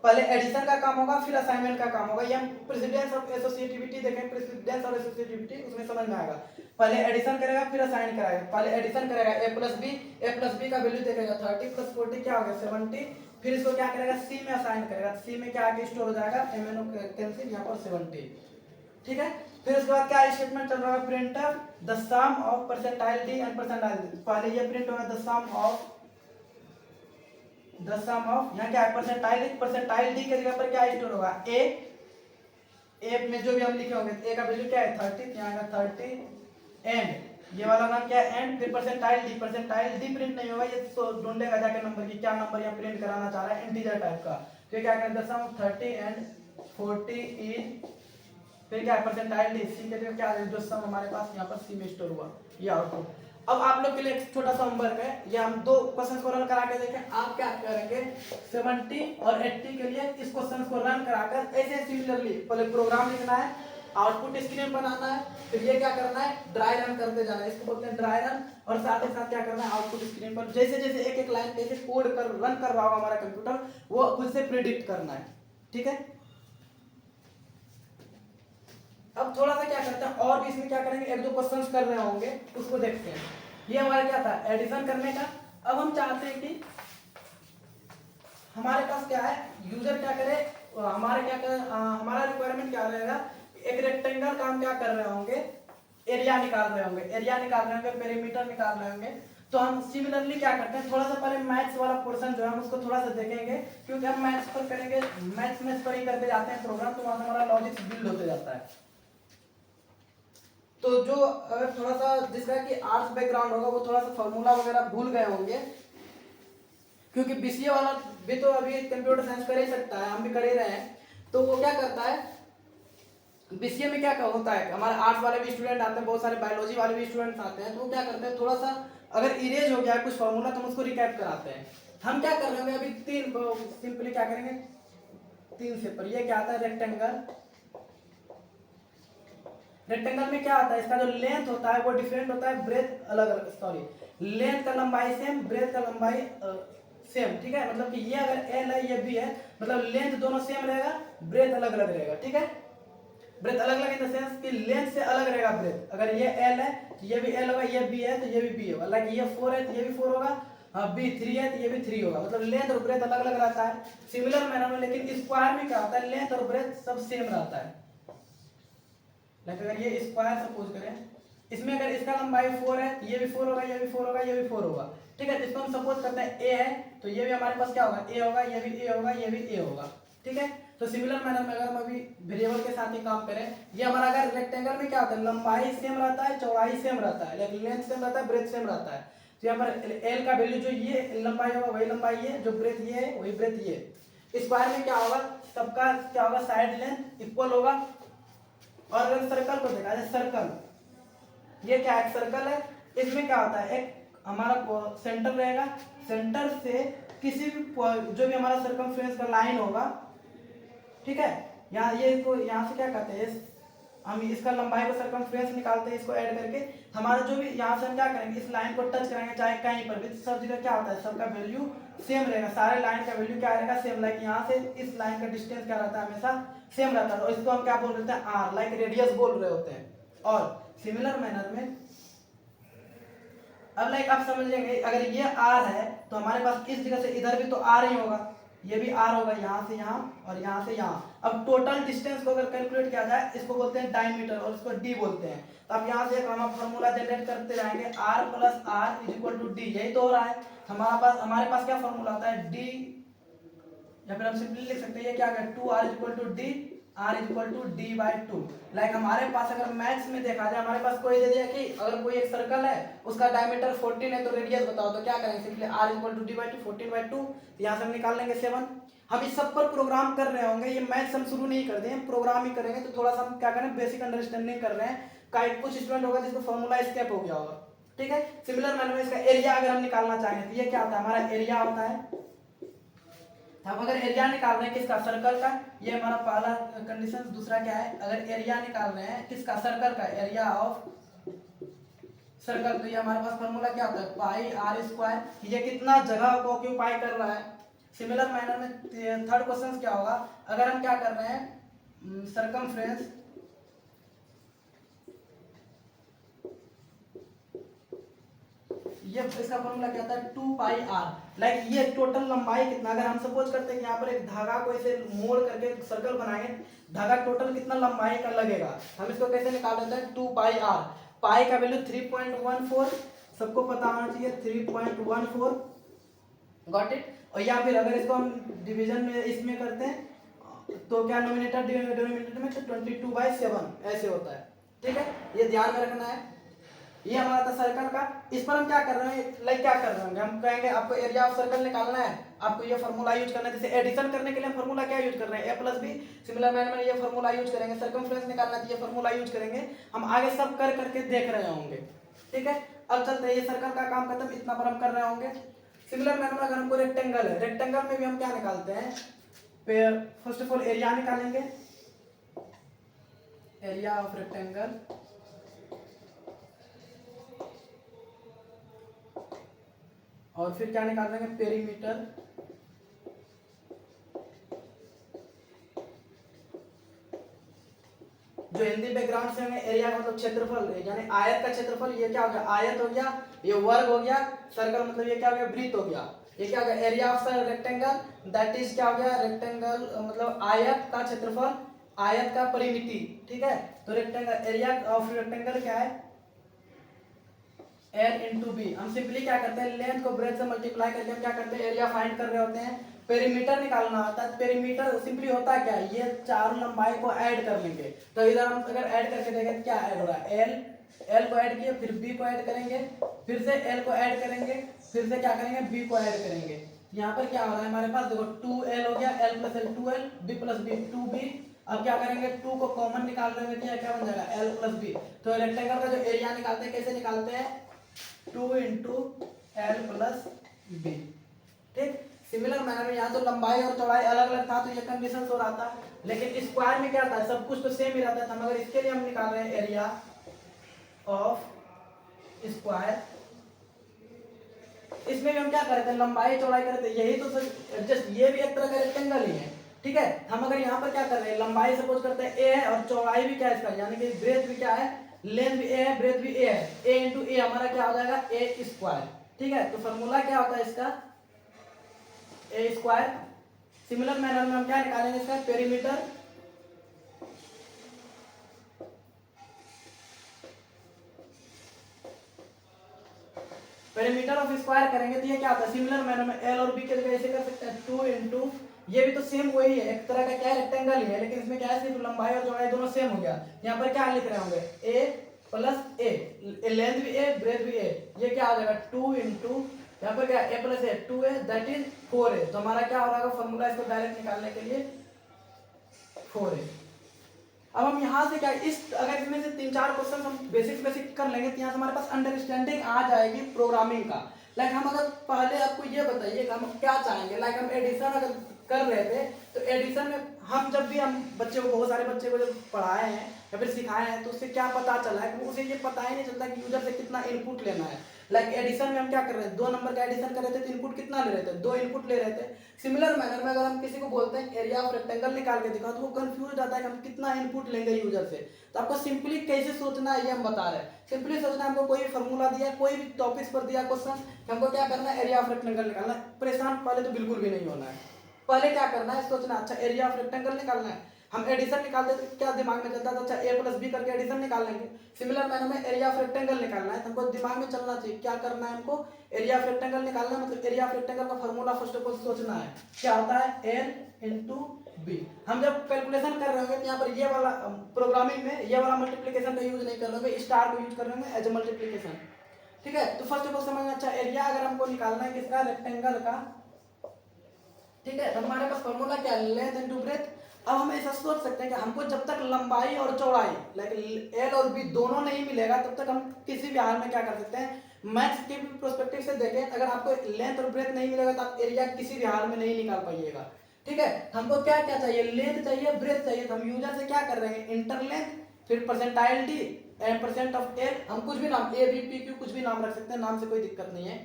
पहले एडिशन का काम होगा फिर असाइनमेंट का काम होगा, ये हम प्रेसिडेंस ऑफ एसोसिएटिविटी देखें, प्रेसिडेंस और एसोसिएटिविटी उसमें समझ में आएगा। पहले एडिशन करेगा फिर असाइन कराएगा, पहले एडिशन करेगा ए प्लस बी का वैल्यू देखेगा 30 + 40 क्या हो गया 70, फिर इसको क्या करेगा सी में असाइन करेगा, सी में क्या आगे स्टोर हो जाएगा MNO कैंसिल यहाँ पर 70, ठीक है। फिर उसके बाद क्या स्टेटमेंट चल रहा है printer the sum of percentile D and percentile D, पहले ये प्रिंट होगा द सम ऑफ यहाँ क्या है परसेंटाइल डी के जगह पर क्या स्टोर होगा ए में जो भी हम लिखे होंगे, ए का वैल्यू क्या है 30, यहाँ का 30 एंड ये वाला नाम क्या है एंड, फिर परसेंटाइल डी प्रिंट नहीं होगा, ये तो ढूंढेगा जाके नंबर की क्या नंबर यहाँ प्रिंट कराना चाह रहा है इंटीजर टाइप का। फिर क्या करें द सम ऑफ 30 एंड 40 इन, फिर क्या है परसेंटाइल डी सी के जगह क्या है जो सम हमारे पास यहाँ पर सी में स्टोर हुआ, ये आउटपुट। अब आप लोग के लिए एक छोटा सा होमवर्क है, ये हम दो क्वेश्चन को रन करा के देखें। आप क्या करेंगे 70 और 80 के लिए इस क्वेश्चन को रन कराकर ऐसे सिमिलरली पहले प्रोग्राम लिखना है, आउटपुट स्क्रीन बनाना है, फिर ये क्या करना है ड्राई रन करते जाना है, इसको बोलते हैं ड्राई रन। और साथ ही साथ क्या करना है आउटपुट स्क्रीन पर जैसे जैसे एक एक लाइन कैसे कोड कर रन कर रहा होगा हमारा कंप्यूटर वो खुद से प्रिडिक्ट करना है। ठीक है, अब थोड़ा सा क्या करते हैं और भी इसमें क्या करेंगे, एक दो क्वेश्चंस कर रहे होंगे उसको देखते हैं। ये हमारा क्या था एडिशन करने का। अब हम चाहते हैं कि हमारे पास क्या है यूजर क्या करे, हमारे क्या करे, हमारा रिक्वायरमेंट क्या रहेगा, एक रेक्टेंगल का हम क्या कर रहे होंगे एरिया निकाल रहे होंगे, एरिया निकाल रहे होंगे, पेरीमीटर निकाल रहे होंगे। तो हम सिमिलरली क्या करते हैं, थोड़ा सा पहले मैथ्स वाला पोर्शन जो है हम उसको थोड़ा सा देखेंगे, क्योंकि हम मैथ्स पर करेंगे, मैथ्स में पर ही करते जाते हैं प्रोग्राम, तो वहां से हमारा लॉजिक बिल्ड होते जाता है। तो जो अगर थोड़ा सा जिसका कि आर्ट्स बैकग्राउंड होगा वो थोड़ा सा फॉर्मूला वगैरह भूल गए होंगे, क्योंकि बीसीए वाला भी तो अभी कंप्यूटर साइंस कर ही सकता है, हम भी कर ही रहे हैं। तो वो क्या करता है बीसीए में क्या होता है, हमारे आर्ट्स वाले भी स्टूडेंट आते हैं, बहुत सारे बायोलॉजी वाले भी स्टूडेंट्स आते हैं, तो वो क्या करते हैं थोड़ा सा अगर इरेज हो गया कुछ फॉर्मूला तो हम उसको रिकैप कराते हैं। हम क्या कर रहे हैं अभी तीन सिंपली क्या करेंगे, तीन से पर ये क्या आता है रेक्टेंगल। रेक्टेंगल में क्या आता है इसका जो लेंथ होता है वो डिफरेंट होता है, ब्रेथ अलग अलग, सॉरी लेंथ का लंबाई सेम, ब्रेथ का लंबाई सेम। ठीक है, मतलब कि ये अगर एल है ये बी है, मतलब लेंथ दोनों सेम रहेगा, ब्रेथ अलग अलग रहेगा। ठीक है, ब्रेथ अलग अलग इन द सेंस कि लेंथ से अलग रहेगा ब्रेथ। अगर ये एल है तो ये भी एल होगा, ये बी है तो ये भी बी होगा, लाइक ये 4 है तो ये भी 4 होगा, बी 3 है तो ये भी 3 होगा, मतलब लेंथ और ब्रेथ अलग अलग रहता है सिमिलर मैनर में। लेकिन स्क्वायर में क्या होता है लेंथ और ब्रेथ सब सेम रहता है। लाइक अगर ये स्क्वायर सपोज करें, इसमें अगर इसका लंबाई 4 है तो ये भी 4 होगा, ये भी 4 होगा, ये भी 4 होगा। ठीक है, तो इसको हम सपोज करते हैं ए है तो ये भी हमारे पास क्या होगा ए होगा, ये भी ए होगा, ये भी ए होगा। ठीक है, तो सिमिलर मैनर में अगर हम अभी वेरिएबल के साथ ही काम करें, ये हमारा अगर रेक्टेंगल में क्या होता है लंबाई सेम रहता है, चौड़ाई सेम रहता है, लेकिन लेंथ सेम रहता है, ब्रेथ सेम रहता है। तो यहाँ पर एल का वैल्यू जो ये लंबाई होगा वही लंबाई है, जो ब्रेथ ये है वही ब्रेथ ये। स्क्वायर में क्या होगा सबका क्या होगा साइड लेंथ इक्वल होगा। और अगर सर्कल को देखा जाए, सर्कल ये क्या है सर्कल है, इसमें क्या होता है एक हमारा सेंटर रहेगा, सेंटर से किसी भी जो भी हमारा सर्कमफ्रेंस का लाइन होगा, ठीक है, यहाँ ये को यहाँ से क्या कहते हैं हम इसका लंबाई को सर्कमफ्रेंस निकालते हैं, इसको ऐड करके हमारा जो भी यहाँ से हम क्या करेंगे इस लाइन को टच करेंगे चाहे कहीं पर भी, सब जगह क्या होता है सबका वैल्यू सेम रहेगा, सारे लाइन का वैल्यू क्या रहेगा सेम। लाइक यहाँ से इस लाइन का डिस्टेंस क्या रहता है हमेशा सेम रहता है, और इसको हम क्या बोल रहे हैं आर, लाइक रेडियस बोल रहे होते हैं। और सिमिलर मैनर में अब लाइक आप समझ लेंगे अगर ये आर है तो हमारे पास इस जगह से इधर भी तो आर ही होगा, ये भी आर होगा यहाँ से यहाँ और यहाँ से यहाँ। अब टोटल डिस्टेंस को अगर कैलकुलेट किया जाए इसको बोलते हैं डायमीटर और इसको डी बोलते हैं। तो अब यहाँ से एक हम फॉर्मूला जनरेट करते रहेंगे R plus R is equal to D, यही तो हो रहा है हमारे पास क्या फॉर्मूला होता है डी, या फिर हम सिंपली लिख सकते हैं ये क्या है 2r is equal to D, r is equal to D by 2। Like हमारे पास अगर मैथ्स में देखा जाए हमारे पास कोई दे दिया कि अगर कोई एक सर्कल है उसका डायमीटर 14 है तो रेडियस बताओ, तो क्या करेंगे simply r is equal to D by 2 14 by 2, यहाँ से हम निकाल लेंगे 7। हम इस सब पर प्रोग्राम कर रहे होंगे, ये मैथ्स हम शुरू नहीं करते हैं प्रोग्राम ही करेंगे, तो थोड़ा सा हम क्या करें बेसिक अंडरस्टैंडिंग कर रहे हैं। कुछ स्टूडेंट होगा जिसको फॉर्मूला स्केप हो गया होगा। ठीक है, सिमिलर मैनर में इसका एरिया अगर हम निकालना चाहेंगे तो ये क्या होता है हमारा एरिया होता है। हम अगर एरिया निकाल रहे हैं किसका सर्कल का, ये हमारा पहला कंडीशन। दूसरा क्या है अगर एरिया निकाल रहे हैं किसका सर्कल का, एरिया ऑफ सर्कल, तो ये हमारे पास फॉर्मूला क्या होता है पाई आर स्क्वायर, ये कितना जगह को ऑक्यूपाई कर रहा है। सिमिलर मैनर में थर्ड क्वेश्चन क्या होगा अगर हम क्या कर रहे हैं सर्कमफ्रेंस, ये इसका फॉर्मूला क्या होता है 2 पाई आर, लाइक ये टोटल लंबाई कितना, अगर हम सपोज करते हैं कि यहाँ पर एक धागा को ऐसे मोड़ करके सर्कल बनाएंगे, धागा टोटल कितना लंबाई का लगेगा, हम इसको कैसे निकाल देते हैं 2 पाई आर। पाई का वैल्यू 3.14 सबको पता होना चाहिए 3.14, गॉट इट। और या फिर अगर इसको हम डिवीजन में इसमें करते हैं तो क्या नोमिनेटर डिनोमिनेटर में 22/7 ऐसे होता है। ठीक है, ये ध्यान में रखना है। ये हमारा था सर्कल का, इस पर हम क्या कर रहे हैं लाइक क्या कर रहे होंगे हम कहेंगे आपको एरिया ऑफ सर्कल निकालना है, आपको ये फॉर्मूला यूज करना है। जैसे एडिशन करने के लिए हम फॉर्मूला क्या यूज कर रहे हैं a plus B, similar manner में ये फॉर्मूला यूज करेंगे। सर्कमफ्रेंस निकालना है तो ये फॉर्मूला यूज करेंगे। हम आगे सब कर करके देख रहे होंगे। ठीक है, अब चलते हैं, ये सर्कल का काम खत्म, इतना पर हम कर रहे होंगे। सिमिलर मैनर में अगर हमको रेक्टेंगल है, रेक्टेंगल में भी हम क्या निकालते हैं, फर्स्ट ऑफ ऑल एरिया निकालेंगे, एरिया ऑफ रेक्टेंगल, और फिर क्या निकाल देंगे, पेरीमीटर, जो हिंदी बैकग्राउंड से हमें एरिया का मतलब क्षेत्रफल, यानी आयत का क्षेत्रफल, ये क्या हो गया, आयत हो गया, ये वर्ग हो गया, सर्कल मतलब ये क्या हो गया, वृत्त हो गया, ये क्या हो गया, area of rectangle, that is क्या हो गया, रेक्टेंगल मतलब आयत का क्षेत्रफल, आयत का परिमिति, ठीक है। तो रेक्टेंगल, एरिया ऑफ रेक्टेंगल क्या है, एल इंटू बी। हम सिंपली क्या करते हैं, लेंथ को ब्रेथ से मल्टीप्लाई करके हम क्या करते हैं, एरिया फाइंड कर रहे होते हैं, पेरीमीटर निकालना होता है। पेरीमीटर सिंपली होता है क्या, ये चारों लंबाई को ऐड कर लेंगे। तो इधर हम अगर ऐड करके देखें क्या ऐड हो रहा है, एल, एल को ऐड किए, फिर बी को ऐड करेंगे, फिर से एल को ऐड करेंगे, फिर से क्या करेंगे, बी को ऐड करेंगे। यहाँ पर क्या हो रहा है हमारे पास, देखो 2l हो गया, l plus L 2l, b plus B 2b। अब क्या करेंगे, 2 को कॉमन निकाल रहे हैं, क्या बन जाएगा, l प्लस बी। तो रेक्टेंगल का जो एरिया निकालते हैं, कैसे निकालते हैं, 2 इंटू एल प्लस बी, ठीक। सिमिलर मैनर में यहाँ तो लंबाई और चौड़ाई अलग अलग था, तो ये कंडीशन हो रहा था, लेकिन स्क्वायर में क्या था, सब कुछ तो सेम ही रहता था, मगर इसके लिए हम निकाल रहे हैं एरिया ऑफ स्क्वायर। इसमें भी हम क्या करते हैं, लंबाई चौड़ाई करते हैं, यही तो एडजस्ट, ये भी एक तरह का रेक्टेंगल ही है, ठीक है। हम अगर यहाँ पर क्या कर रहे हैं, लंबाई सपोज करते हैं ए है, और चौड़ाई भी क्या है इसका, यानी कि ब्रेथ भी क्या है, लेंथ भी ए है, ब्रेथ भी ए है, ए इंटू ए हमारा क्या हो जाएगा, ए स्क्वायर, ठीक है। तो फॉर्मूला क्या होता है इसका, ए स्क्वायर। सिमिलर मैनर में हम क्या निकालेंगे इसका, पेरीमीटर, पेरीमीटर ऑफ स्क्वायर करेंगे तो ये क्या होता है, सिमिलर मैनर में एल और बी के जगह ऐसे कर सकते हैं, 2 इंटू, ये भी तो सेम वही है, एक तरह का क्या है, रेक्टेंगल ही है, लेकिन इसमें क्या है, सिर्फ लंबाई और चौड़ाई दोनों सेम हो गया। यहाँ पर क्या लिख रहे होंगे, ए प्लस ए, लेंथ भी ए, ब्रेथ भी ए, ये क्या हो जाएगा, 2 इंटू, यहाँ पर क्या ए प्लस ए 2 है, दैट इज 4 है। तो हमारा क्या हो रहा है फॉर्मूला, इसको डायरेक्ट निकालने के लिए 4 है। अब हम यहाँ से क्या, इस अगर इसमें से 3-4 क्वेश्चन हम बेसिक कर लेंगे, तो यहाँ से हमारे पास अंडरस्टैंडिंग आ जाएगी प्रोग्रामिंग का। लाइक हम अगर पहले आपको ये बताइए कि हम क्या चाहेंगे, लाइक हम एडिशन अगर कर रहे थे, तो एडिशन में हम जब भी हम बच्चे को, बहुत सारे बच्चे को जब पढ़ाए हैं या फिर सिखाए हैं, तो उससे क्या पता चला है कि उसे ये पता ही नहीं चलता कि यूजर से कितना इनपुट लेना है। लाइक एडिशन में हम क्या कर रहे हैं, 2 नंबर का एडिशन कर रहे थे, तो इनपुट कितना ले रहे थे, 2 इनपुट ले रहे थे। सिमिलर मैनर में अगर हम किसी को बोलते हैं एरिया ऑफ रेक्टेंगल निकाल के दिखाओ, तो वो कंफ्यूज रहता है कि हम कितना इनपुट लेंगे यूजर से। तो आपको सिंपली कैसे सोचना है ये हम बता रहे हैं। सिंपली सोचना है, हमको कोई फॉर्मूला दिया, कोई भी टॉपिक्स पर दिया क्वेश्चन, हमको क्या करना है, एरिया ऑफ रेक्टेंगल निकालना है। परेशान पहले तो बिल्कुल भी नहीं होना है, पहले क्या करना है, सोचना, अच्छा एरिया ऑफ रेक्टेंगल निकालना है, हम एडिशन निकालते तो क्या दिमाग में चलता था, अच्छा ए प्लस बी करके एडिशन निकाल लेंगे। सिमिलर मैनर में एरिया ऑफ रेक्टेंगल निकालना है, तो हमको दिमाग में चलना चाहिए, क्या करना है हमको, एरिया ऑफ रेक्टेंगल निकालना है, मतलब एरिया ऑफ रेक्टेंगल का फॉर्मूला फर्स्ट ऑफ ऑल सोचना है, क्या होता है, एल इंटू बी। हम जब कैलकुलेशन कर रहे होंगे, तो यहाँ पर ये वाला प्रोग्रामिंग में ये वाला मल्टीप्लीकेशन का यूज नहीं कर रहे होंगे, स्टार को यूज कर रहे होंगे एज ए मल्टीप्लीकेशन, ठीक है। तो फर्स्ट ऑफ ऑल समझना, अच्छा एरिया अगर हमको निकालना है किसका, रेक्टेंगल का, ठीक है। तो हमारे पास फॉर्मूला क्या है, लेंथ इनटू ब्रेथ। अब हम ऐसा सोच सकते हैं कि हमको जब तक लंबाई और चौड़ाई लाइक एल और बी दोनों नहीं मिलेगा, तब तक हम किसी भी हाल में क्या कर सकते हैं, मैथ्स के प्रोस्पेक्टिव से देखें, अगर आपको लेंथ और ब्रेथ नहीं मिलेगा तो आप एरिया किसी भी हाल में नहीं निकाल पाइएगा, ठीक है। हमको क्या क्या चाहिए, लेंथ चाहिए, ब्रेथ चाहिए। तो हम यूजर से क्या कर रहे हैं, इंटर लेंथ, फिर percentile D and percent of L, हम कुछ भी नाम ए बी पी क्यू कुछ भी नाम रख सकते हैं, नाम से कोई दिक्कत नहीं है।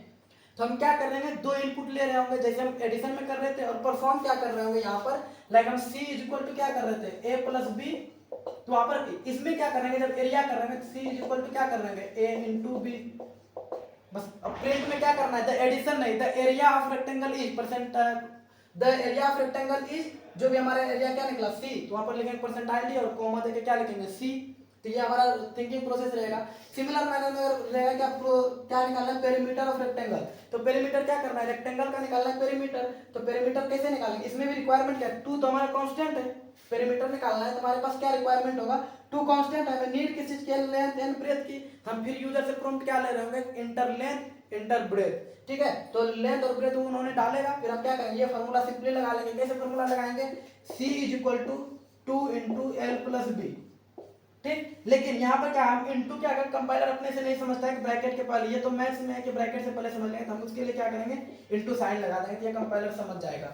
तो हम क्या कर रहे हैं, 2 इनपुट ले रहे होंगे, जैसे हम एडिशन में कर रहे थे, और परफॉर्म क्या कर रहे होंगे यहाँ पर, लाइक हम c इज इक्वल टू क्या कर रहे थे, a प्लस बी। तो वहां पर इसमें क्या करेंगे, जब एरिया कर रहे हैं, c इज इक्वल टू क्या कर रहे हैं, a इंटू बी। बस अब प्रिंट में क्या करना है, द एडिशन नहीं, the area of rectangle is percent, the area of rectangle is, जो भी हमारा एरिया क्या निकला c, तो वहां पर लिखेंगे परसेंटाइल डी और कॉमा देके क्या लिखेंगे c। तो ये हमारा थिंकिंग प्रोसेस रहेगा। सिमिलर मैनर में रहेगा कि आपको क्या निकालना है, पेरीमीटर ऑफ रेक्टेंगल। तो पेरीमीटर क्या करना है, रेक्टेंगल का निकालना है पेरीमीटर। तो पेरीमीटर कैसे निकालेंगे, इसमें भी रिक्वायरमेंट क्या है, 2 तो हमारा कांस्टेंट है, पेरीमीटर निकालना है तो हमारे पास क्या रिक्वायरमेंट होगा, 2 कांस्टेंट है, हमें नीड किस चीज की, लेंथ एंड ब्रेथ की। हम फिर यूजर से प्रॉम्प्ट क्या ले रहे होंगे, इंटर लेंथ इंटर ब्रेथ, ठीक है। तो लेंथ और ब्रेथ उन्होंने डालेगा, फिर हम क्या करेंगे, ये फॉर्मूला सिंपली लगा लेंगे। कैसे फॉर्मूला लगाएंगे, c is equal to 2 into L plus B, ठीक। लेकिन यहाँ पर क्या हम इनटू क्या अगर कंपाइलर अपने से नहीं समझता है कि ब्रैकेट के पहले, ये तो मैथ्स में है कि ब्रैकेट से पहले समझ लेंगे, तो हम उसके लिए क्या करेंगे, इनटू साइन लगा देंगे, तो ये कंपाइलर समझ जाएगा।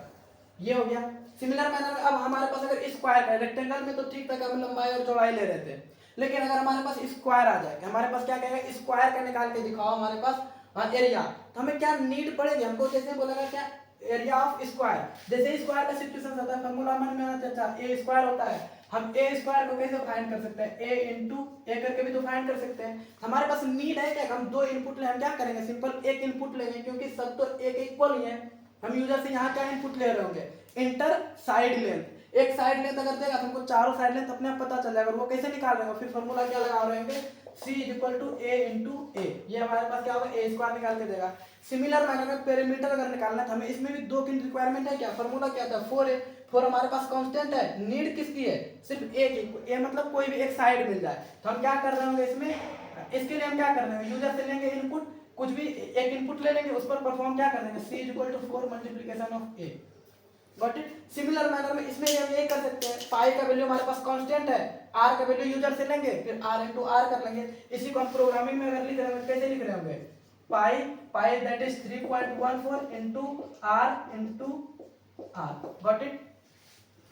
ये हो गया। सिमिलर मैनर में अब हमारे पास अगर स्क्वायर है, रेक्टेंगल में तो ठीक था कि हम लंबाई और चौड़ाई ले रहे थे, लेकिन अगर हमारे पास स्क्वायर आ जाए, हमारे पास क्या कहेगा, स्क्वायर का निकाल के दिखाओ हमारे पास एरिया, तो हमें क्या नीड पड़ेगी, हमको कैसे बोलेगा क्या, एरिया ऑफ स्क्वायर। जैसे स्क्वायर का सिचुएशन आता है, फॉर्मूला मन में आना चाचा, ए स्क्वायर होता है, हम ए स्क्वायर को कैसे फाइंड कर सकते हैं, ए इंटू ए करके भी तो फाइंड कर सकते हैं। हमारे पास नीड है क्या, हम दो इनपुट ले, हम क्या करेंगे, सिंपल एक इनपुट लेंगे, क्योंकि सब तो एक इक्वल ही है। हम यूजर से यहाँ क्या इनपुट ले रहे होंगे, इंटर साइड लेंथ, एक साइड लेंथ अगर देगा तो हमको चारों साइड लेंथ अपने आप पता चल जाएगा, वो कैसे निकाल रहे हो, फिर फॉर्मूला क्या लगा रहे होंगे, c equal to A into A, ये हमारे पास क्या होगा, ए स्क्वायर निकाल के देगा। सिमिलर मैनर में पेरीमीटर अगर निकालना है तो हमें इसमें भी दो की रिक्वायरमेंट है क्या, फॉर्मूला क्या था, 4a, 4 हमारे पास कांस्टेंट है, नीड किसकी है, सिर्फ ए की, ए मतलब कोई भी एक साइड मिल जाए, तो हम क्या कर रहे होंगे इसमें, इसके लिए हम क्या कर रहे हैं, यूजर से लेंगे इनपुट, कुछ भी एक इनपुट ले लेंगे, उस पर परफॉर्म क्या कर देंगे, c equal to 4 multiplication of a। Got it. Similar manner में इसमें हम यही कर सकते हैं, पाई का वैल्यू हमारे पास कांस्टेंट है, आर का वैल्यू यूजर से लेंगे, फिर आर इंटू आर कर लेंगे। इसी को हम प्रोग्रामिंग में अगर लिख रहे होंगे, कैसे लिख रहे होंगे, pi pi that is 3.14 into R. Got it.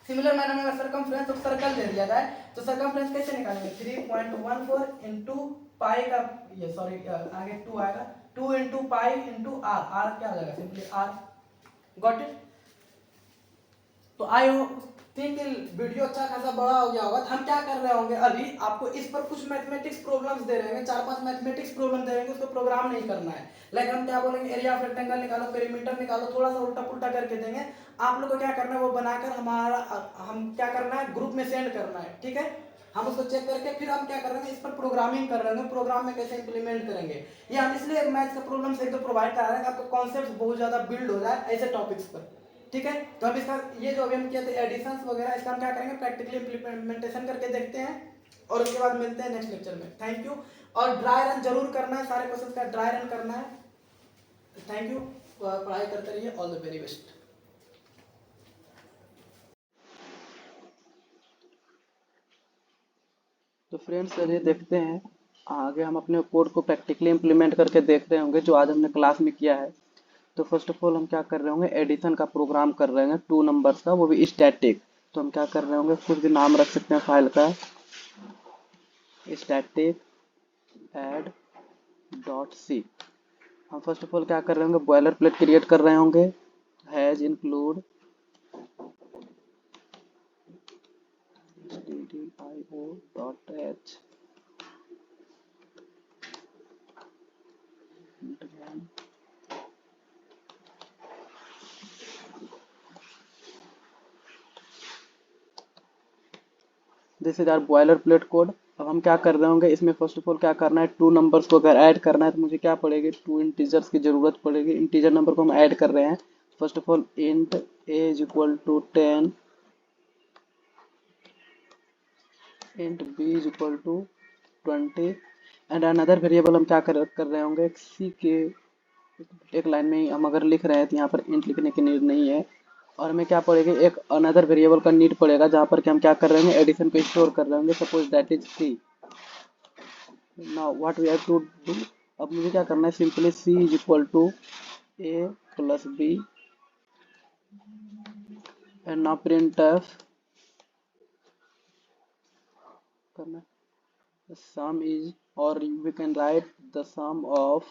Similar manner में अगर सर्कमफ्रेंस और सर्कल दे दिया जाए तो सर्कमफ्रेंस कैसे निकालेंगे, 3.14 इंटू पाई का, ये सॉरी आगे 2 आएगा, 2 into pi into R, R क्या आ जाएगा, सिंपली आर। Got it. तो आई थिंक वीडियो अच्छा खासा बड़ा हो गया होगा। तो हम क्या कर रहे होंगे, अभी आपको इस पर कुछ मैथमेटिक्स प्रॉब्लम्स दे रहे हैं, 4-5 मैथमेटिक्स प्रॉब्लम दे रहे हैं, उसको प्रोग्राम नहीं करना है। लाइक हम क्या बोलेंगे, एरिया ऑफ रेक्टेंगल निकालो, पेरीमीटर निकालो, थोड़ा सा उल्टा पुल्टा करके देंगे, आप लोग को क्या करना है वो बनाकर हमारा, हम क्या करना है ग्रुप में सेंड करना है, ठीक है। हम उसको चेक करके फिर हम क्या कर रहे हैं, इस पर प्रोग्रामिंग कर रहे हैं, प्रोग्राम में कैसे इंप्लीमेंट करेंगे, ये हम इसलिए मैथ्स का प्रॉब्लम से एक तो प्रोवाइड करा रहे हैं, आपका कॉन्सेप्ट बहुत ज्यादा बिल्ड हो जाए ऐसे टॉपिक्स पर, ठीक है। तो अब इसका ये जो अभी हम किए थे एडिशंस वगैरह, इसका हम क्या करेंगे, प्रैक्टिकली इंप्लीमेंटेशन करके देखते हैं, और उसके बाद मिलते हैं नेक्स्ट लेक्चर में। Thank you. और ड्राई रन जरूर करना है, सारे क्वेश्चन का ड्राई रन करना है। थैंक यू, पढ़ाई करते रहिए, ऑल द वेरी बेस्ट।
तो फ्रेंड्स चलिए देखते हैं, आगे हम अपने कोड को प्रैक्टिकली इम्प्लीमेंट करके देख रहे होंगे जो आज हमने क्लास में किया है। तो फर्स्ट ऑफ ऑल हम क्या कर रहे होंगे, एडिशन का प्रोग्राम कर रहे हैं, 2 नंबर्स का, वो भी स्टैटिक। तो हम क्या कर रहे होंगे, कुछ भी नाम रख सकते हैं फाइल का, स्टैटिक ऐड डॉट सी। हम फर्स्ट ऑफ ऑल क्या कर रहे होंगे, बॉयलर प्लेट क्रिएट कर रहे होंगे, hash include stdio.h this is our boilerplate code. अब हम क्या कर रहे होंगे, इसमें फर्स्ट ऑफ ऑल क्या करना है, 2 नंबर्स को अगर ऐड करना है तो मुझे क्या पड़ेगी, 2 इंटीजर्स की जरूरत पड़ेगी। इंटीजर नंबर को हम ऐड कर रहे हैं। First of all int A is equal to 10, int B is equal to 20, and another variable हम क्या कर रहे होंगे, सी के एक लाइन में हम अगर लिख रहे हैं तो यहाँ पर इंट लिखने की नीड नहीं है, और हमें क्या पड़ेगा, एक अनदर वेरिएबल का नीड पड़ेगा जहाँ पर कि हम क्या कर रहे हैं, एडिशन को स्टोर कर रहे होंगे, suppose that is C. Now what we have to do, अब मुझे क्या करना है, simply C is equal to A plus B, and now print F करना, the sum is, or we can write the sum of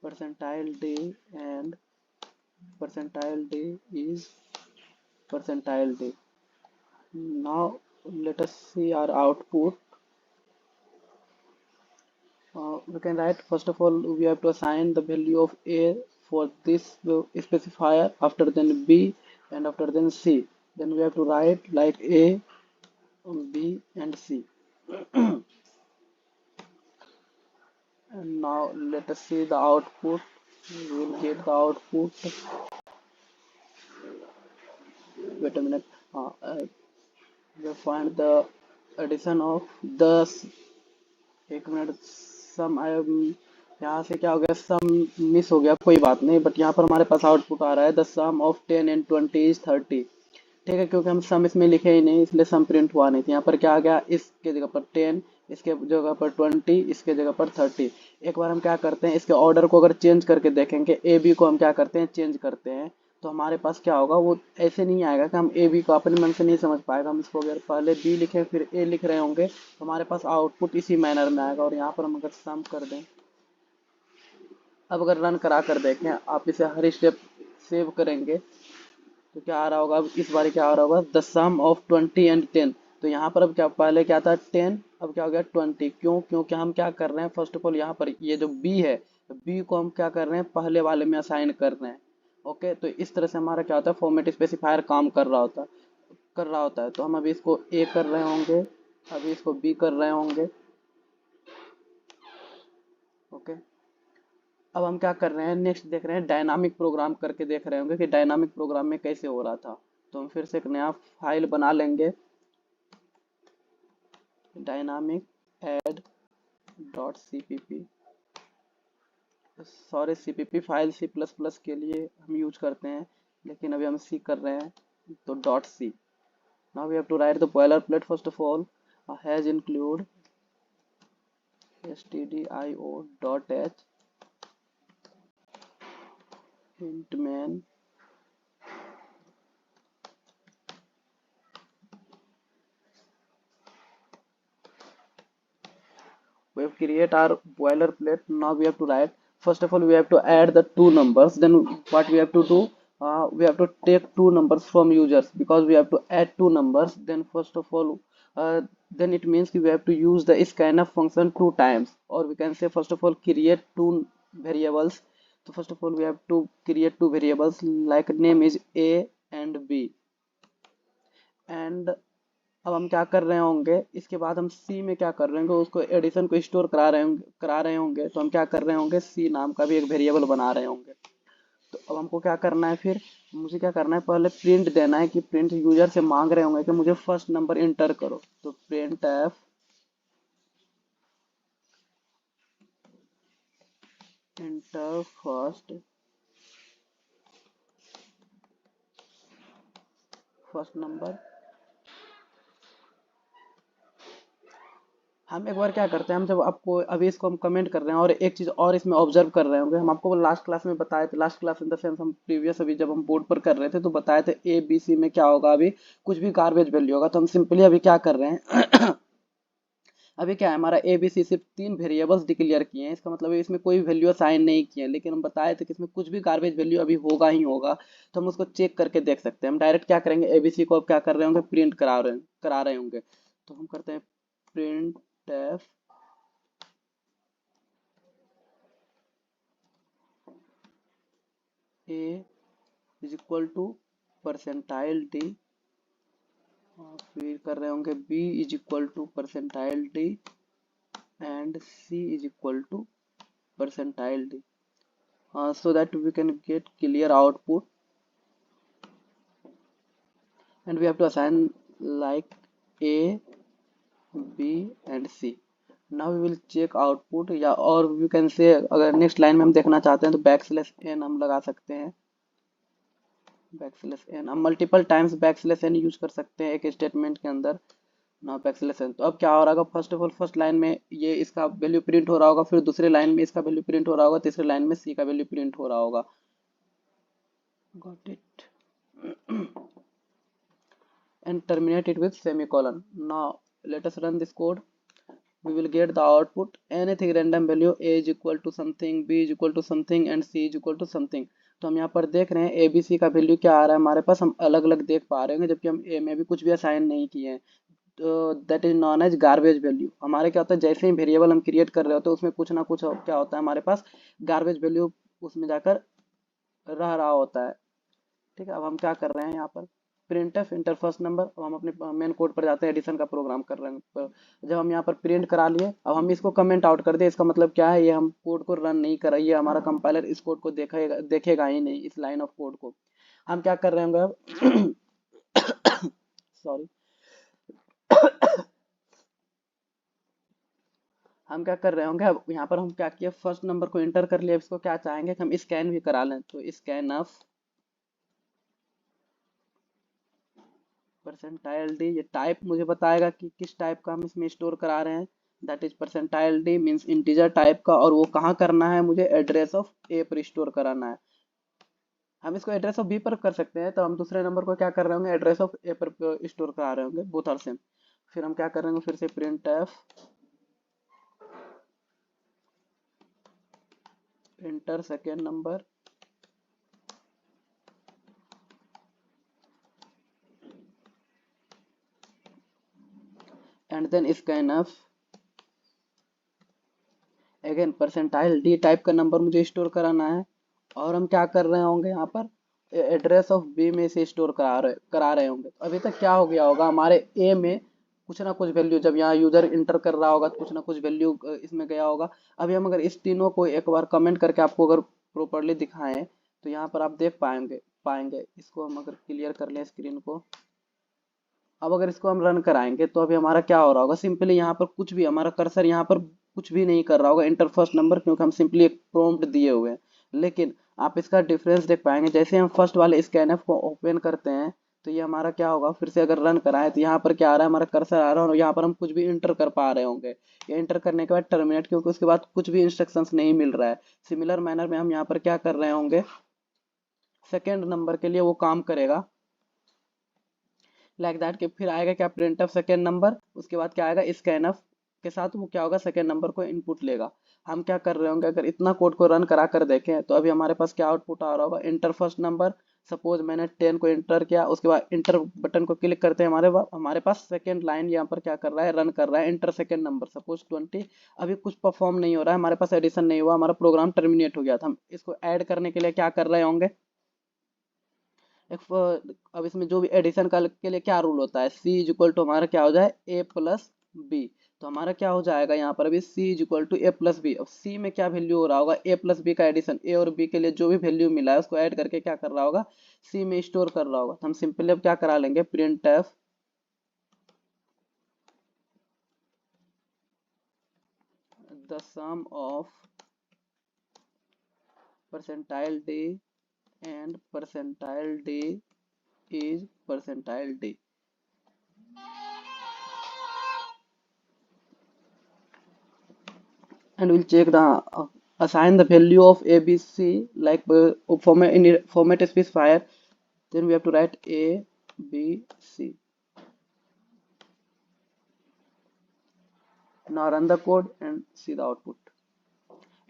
percentile d and percentile d is percentile d. Now let us see our output. We can write, first of all we have to assign the value of a for this specifier, after then b, and after then c. Then we have to write like a, b and c. And now let us see the output. We will get the output. Wait a minute. We find the addition of 10. एक minute, सम यहाँ से क्या हो गया, सम miss हो गया, कोई बात नहीं, बट यहाँ पर हमारे पास आउटपुट आ रहा है, the sum of 10 and 20 is 30। ठीक है, क्योंकि हम सम इसमें लिखे ही नहीं इसलिए सम प्रिंट हुआ नहीं था। यहाँ पर क्या आ गया, इसके जगह पर 10, इसके जगह पर 20, इसके जगह पर 30। एक बार हम क्या करते हैं, इसके ऑर्डर को अगर चेंज करके देखेंगे, ए बी को हम क्या करते हैं चेंज करते हैं, तो हमारे पास क्या होगा, वो ऐसे नहीं आएगा कि हम ए बी को अपने मन से नहीं समझ पाएगा। हम इसको अगर पहले बी लिखें फिर ए लिख रहे होंगे तो हमारे पास आउटपुट इसी मैनर में आएगा। और यहाँ पर हम अगर सम कर दें, अब अगर रन करा कर देखें, आप इसे हर स्टेप सेव करेंगे तो क्या आ रहा होगा, अब इस बार क्या आ रहा होगा, द सम ऑफ 20 एंड 10। तो यहाँ पर अब क्या, पहले क्या था 10, अब क्या हो गया 20। क्यों, क्योंकि हम क्या कर रहे हैं, फर्स्ट ऑफ ऑल यहाँ पर ये जो बी है, बी को हम क्या कर रहे हैं, पहले वाले में असाइन कर रहे हैं। ओके, तो इस तरह से हमारा क्या होता है, फॉर्मेट स्पेसिफायर काम कर रहा होता है। तो हम अभी इसको ए कर रहे होंगे, अभी इसको बी कर रहे होंगे। ओके, अब हम क्या कर रहे हैं, नेक्स्ट देख रहे हैं, डायनामिक प्रोग्राम करके देख रहे होंगे कि डायनामिक प्रोग्राम में कैसे हो रहा था। तो हम फिर से एक नया फाइल बना लेंगे, dynamic add dot cpp। Sorry, cpp file C++ के लिए हम यूज करते हैं, लेकिन अभी हम सी कर रहे हैं, तो dot C. Now we have to write the boilerplate first of all, hash include stdio dot h int main we have create our boilerplate. Now we have to write, first of all we have to add the two numbers. Then what we have to do, we have to take two numbers from users, because we have to add two numbers. Then first of all, then it means we have to use the scanf function two times, or we can say first of all create two variables. So first of all we have to create two variables, like name is a and b, and अब हम क्या कर रहे होंगे, इसके बाद हम सी में क्या कर रहे होंगे, उसको एडिशन को स्टोर करा रहे होंगे। तो हम क्या कर रहे होंगे, सी नाम का भी एक वेरिएबल बना रहे होंगे। तो अब हमको क्या करना है, फिर मुझे क्या करना है, पहले प्रिंट देना है कि प्रिंट, यूजर से मांग रहे होंगे कि मुझे फर्स्ट नंबर इंटर करो। तो print F inter first number. हम एक बार क्या करते हैं, हम जब आपको अभी इसको हम कमेंट कर रहे हैं, और एक चीज़ और इसमें ऑब्जर्व कर रहे होंगे, हम आपको लास्ट क्लास में बताए थे, last class in the sense हम प्रीवियस अभी जब हम बोर्ड पर कर रहे थे तो बताए थे ए बी सी में क्या होगा, अभी कुछ भी गार्बेज वैल्यू होगा। तो हम सिंपली अभी क्या कर रहे हैं अभी क्या है, हमारा ए बी सी सिर्फ तीन वेरिएबल्स डिक्लेयर किए हैं, इसका मतलब है इसमें कोई वैल्यू असाइन नहीं किए हैं, लेकिन हम बताए थे कि इसमें कुछ भी गार्बेज वैल्यू अभी होगा ही होगा। तो हम उसको चेक करके देख सकते हैं। हम डायरेक्ट क्या करेंगे, ए बी सी को अब क्या कर रहे होंगे, प्रिंट करा रहे होंगे। तो हम करते हैं print F A is equal to percentile D, और फिर कर रहे होंगे B is equal to percentile D, and C is equal to percentile d, so that we can get clear output. And we have to assign like a b and c. Now we will check output, या और we can say अगर next line में हम देखना चाहते हैं तो backslash n हम लगा सकते हैं, बैकस्लैश n हम multiple times backslash n use कर सकते हैं एक स्टेटमेंट के अंदर। ना बैकस्लैश n, तो अब क्या हो रहा होगा, first of all first line में ये इसका वैल्यू प्रिंट हो रहा होगा, फिर दूसरे लाइन में इसका वैल्यू प्रिंट हो रहा होगा, तीसरे लाइन में सी का वैल्यू प्रिंट हो रहा होगा। Got it. And terminate it with semicolon. Now let us run this code. We will get the output anything random value, a is equal to something, b is equal to something and c is equal to something. तो हम यहाँ पर देख रहे हैं ए B सी का value क्या आ रहा है हमारे पास, हम अलग अलग देख पा रहे हैं, जबकि हम ए में भी कुछ भी असाइन नहीं किए हैं। तो that is known as garbage value. हमारे क्या होता है, जैसे ही वेरिएबल हम क्रिएट कर रहे होते हैं उसमें कुछ ना कुछ क्या होता है हमारे पास, गार्बेज वैल्यू उसमें जाकर रह रहा होता है। ठीक है, अब हम क्या कर रहे हैं यहाँ पर, प्रिंटफ इंटर फर्स्ट नंबर। अब हम अपने मेन कोड पर जाते हैं, एडिशन का प्रोग्राम कर रहे हैं। जब हम यहाँ पर प्रिंट करा लिए, अब हम इसको कमेंट आउट कर दे, इसका मतलब क्या है, ये हम कोड को रन नहीं कर रहा, ये हमारा कंपाइलर इस कोड को देखेगा ही नहीं, इस लाइन ऑफ कोड को। हम क्या कर रहे होंगे अब सॉरी हम क्या कर रहे होंगे, अब यहाँ पर हम क्या किया, फर्स्ट नंबर को इंटर कर लिया। इसको क्या चाहेंगे कि हम स्कैन भी करा लें, तो स्कैन ऑफ परसेंटाइल डी, ये टाइप मुझे बताएगा कि किस टाइप का हम इसमें स्टोर करा रहे हैं। That is percentile D means integer type का, और वो कहाँ करना है, मुझे एड्रेस ऑफ ए पर स्टोर कराना है। हम इसको एड्रेस ऑफ बी पर कर सकते हैं, तो हम दूसरे नंबर को क्या कर रहे होंगे, एड्रेस ऑफ ए पर स्टोर करा रहे होंगे, बोथ आर सेम। फिर हम क्या कर रहे होंगे, फिर से print F enter second number and then scanf again percentile D type का नंबर मुझे स्टोर कराना है, और हम क्या कर रहे होंगे यहाँ पर एड्रेस ऑफ बी में से स्टोर करा रहे होंगे। तो अभी तक क्या हो गया होगा, हमारे ए में कुछ ना कुछ वैल्यू, जब यहाँ यूजर इंटर कर रहा होगा तो कुछ ना कुछ वैल्यू इसमें गया होगा। अभी हम अगर इस तीनों को एक बार कमेंट करके आपको अगर प्रॉपरली दिखाएं तो यहाँ पर आप देख पाएंगे। इसको हम अगर क्लियर कर लें स्क्रीन को, अब अगर इसको हम रन कराएंगे तो अभी हमारा क्या हो रहा होगा, सिंपली यहाँ पर कुछ भी, हमारा कर्सर यहाँ पर कुछ भी नहीं कर रहा होगा इंटर फर्स्ट नंबर, क्योंकि हम सिंपली एक प्रॉम्प्ट दिए हुए हैं। लेकिन आप इसका डिफरेंस देख पाएंगे, जैसे हम फर्स्ट वाले स्कैनफ को ओपन करते हैं तो ये हमारा क्या होगा, फिर से अगर रन कराएं तो यहाँ पर क्या आ रहा है, हमारा कर्सर आ रहा है और यहाँ पर हम कुछ भी इंटर कर पा रहे होंगे। ये इंटर करने के बाद टर्मिनेट, क्योंकि उसके बाद कुछ भी इंस्ट्रक्शंस नहीं मिल रहा है। सिमिलर मैनर में हम यहाँ पर क्या कर रहे होंगे, सेकेंड नंबर के लिए वो काम करेगा लाइक दैट, कि फिर आएगा क्या, प्रिंट ऑफ सेकेंड नंबर, उसके बाद क्या आएगा, स्कैनफ के साथ वो क्या होगा, सेकेंड नंबर को इनपुट लेगा। हम क्या कर रहे होंगे, अगर इतना कोड को रन करा कर देखें तो अभी हमारे पास क्या आउटपुट आ रहा होगा, इंटर फर्स्ट नंबर। सपोज मैंने 10 को इंटर किया, उसके बाद इंटर बटन को क्लिक करते हैं, हमारे पास सेकेंड लाइन यहाँ पर क्या कर रहा है, रन कर रहा है, इंटर सेकेंड नंबर सपोज 20। अभी कुछ परफॉर्म नहीं हो रहा है, हमारे पास एडिशन नहीं हुआ, हमारा प्रोग्राम टर्मिनेट हो गया था। हम इसको ऐड करने के लिए क्या कर रहे होंगे, अब इसमें जो भी एडिशन के लिए क्या रूल होता है, सी इज इक्वल टू हमारा क्या हो जाए, ए प्लस बी। तो हमारा क्या हो जाएगा यहाँ पर, अभी C is equal to A plus B. अब सी में क्या वैल्यू हो रहा होगा, ए प्लस बी का एडिशन, ए और बी के लिए जो भी वैल्यू मिला है उसको ऐड करके क्या कर रहा होगा, सी में स्टोर कर रहा होगा। तो हम सिंपली अब क्या करा लेंगे, print F the sum of percentile D and percentile d is percentile d, and we'll check the assign the value of a b c like format specifier, then we have to write a b c. Now run the code and see the output.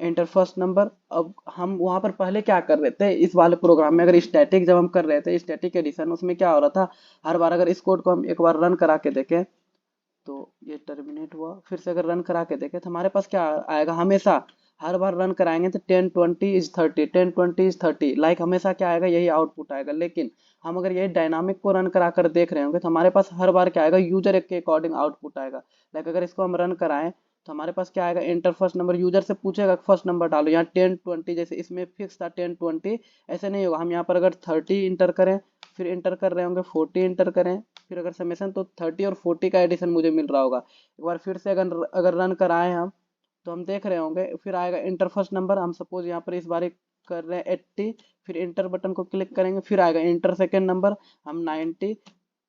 Enter first number. अब हम वहां पर पहले क्या कर रहे थे, इस वाले प्रोग्राम में अगर स्टैटिक जब हम कर रहे थे, स्टैटिक एडिशन, उसमें क्या हो रहा था, हर बार अगर इस कोड को हम एक बार रन करा के देखें तो ये टर्मिनेट हुआ, फिर से अगर रन करा के देखें तो हमारे पास क्या आएगा, हमेशा हर बार रन कराएंगे तो 10 20 इज 30, 10 20 इज 30, लाइक हमेशा क्या आएगा, यही आउटपुट आएगा। लेकिन हम अगर यही डायनामिक को रन करा कर देख रहे होंगे तो हमारे पास हर बार क्या आएगा, यूजर के अकॉर्डिंग आउटपुट आएगा। लाइक अगर इसको हम रन कराएं तो हमारे पास क्या आएगा, इंटर फर्स्ट नंबर, यूजर से पूछेगा फर्स्ट नंबर डालो, यहाँ 10 20 जैसे इसमें फिक्स था 10 20, ऐसे नहीं होगा। हम यहाँ पर अगर 30 इंटर करें, फिर इंटर कर रहे होंगे 40 इंटर करें, फिर अगर समेशन, तो 30 और 40 का एडिशन मुझे मिल रहा होगा। एक बार फिर से अगर रन कराएं हम तो हम देख रहे होंगे, फिर आएगा इंटर फर्स्ट नंबर, हम सपोज यहाँ पर इस बार कर रहे हैं 80, फिर इंटर बटन को क्लिक करेंगे, फिर आएगा इंटर सेकेंड नंबर, हम 90,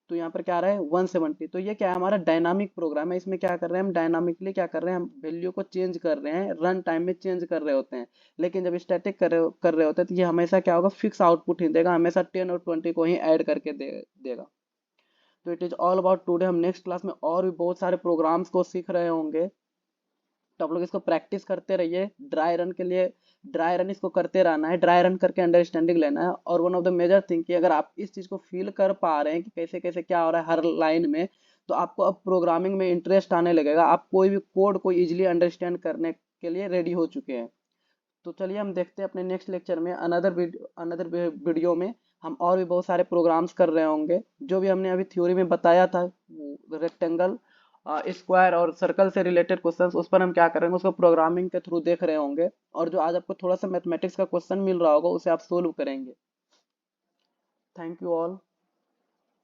तो यहाँ पर क्या आ रहा है 170। तो ये क्या है, हमारा डायनामिक प्रोग्राम है। इसमें क्या कर रहे हैं हम, डायनामिकली क्या कर रहे हैं, हम वैल्यू को चेंज कर रहे हैं, रन टाइम में चेंज कर रहे होते हैं। लेकिन जब स्टैटिक कर रहे होते हैं तो ये हमेशा क्या होगा, फिक्स आउटपुट ही देगा, हमेशा 10 और 20 को ही ऐड करके देगा। तो it is all about today. हम नेक्स्ट क्लास में और भी बहुत सारे प्रोग्राम्स को सीख रहे होंगे, तो आप लोग इसको प्रैक्टिस करते रहिए। ड्राई रन के लिए ड्राई रन इसको करते रहना है, ड्राई रन करके अंडरस्टैंडिंग लेना है। और one of the major thing कि अगर आप इस चीज़ को फील कर पा रहे हैं कि कैसे कैसे क्या हो रहा है हर लाइन में, तो आपको अब प्रोग्रामिंग में इंटरेस्ट आने लगेगा, आप कोई भी कोड को ईजिली अंडरस्टैंड करने के लिए रेडी हो चुके हैं। तो चलिए हम देखते हैं अपने नेक्स्ट लेक्चर में, अनदर वीडियो में हम और भी बहुत सारे प्रोग्राम्स कर रहे होंगे। जो भी हमने अभी थ्योरी में बताया था, रेक्टेंगल, स्क्वायर और सर्कल से रिलेटेड क्वेश्चंस, उस पर हम क्या करेंगे, उसको प्रोग्रामिंग के थ्रू देख रहे होंगे। और जो आज आपको थोड़ा सा मैथमेटिक्स का क्वेश्चन मिल रहा होगा उसे आप सोल्व करेंगे। Thank you all.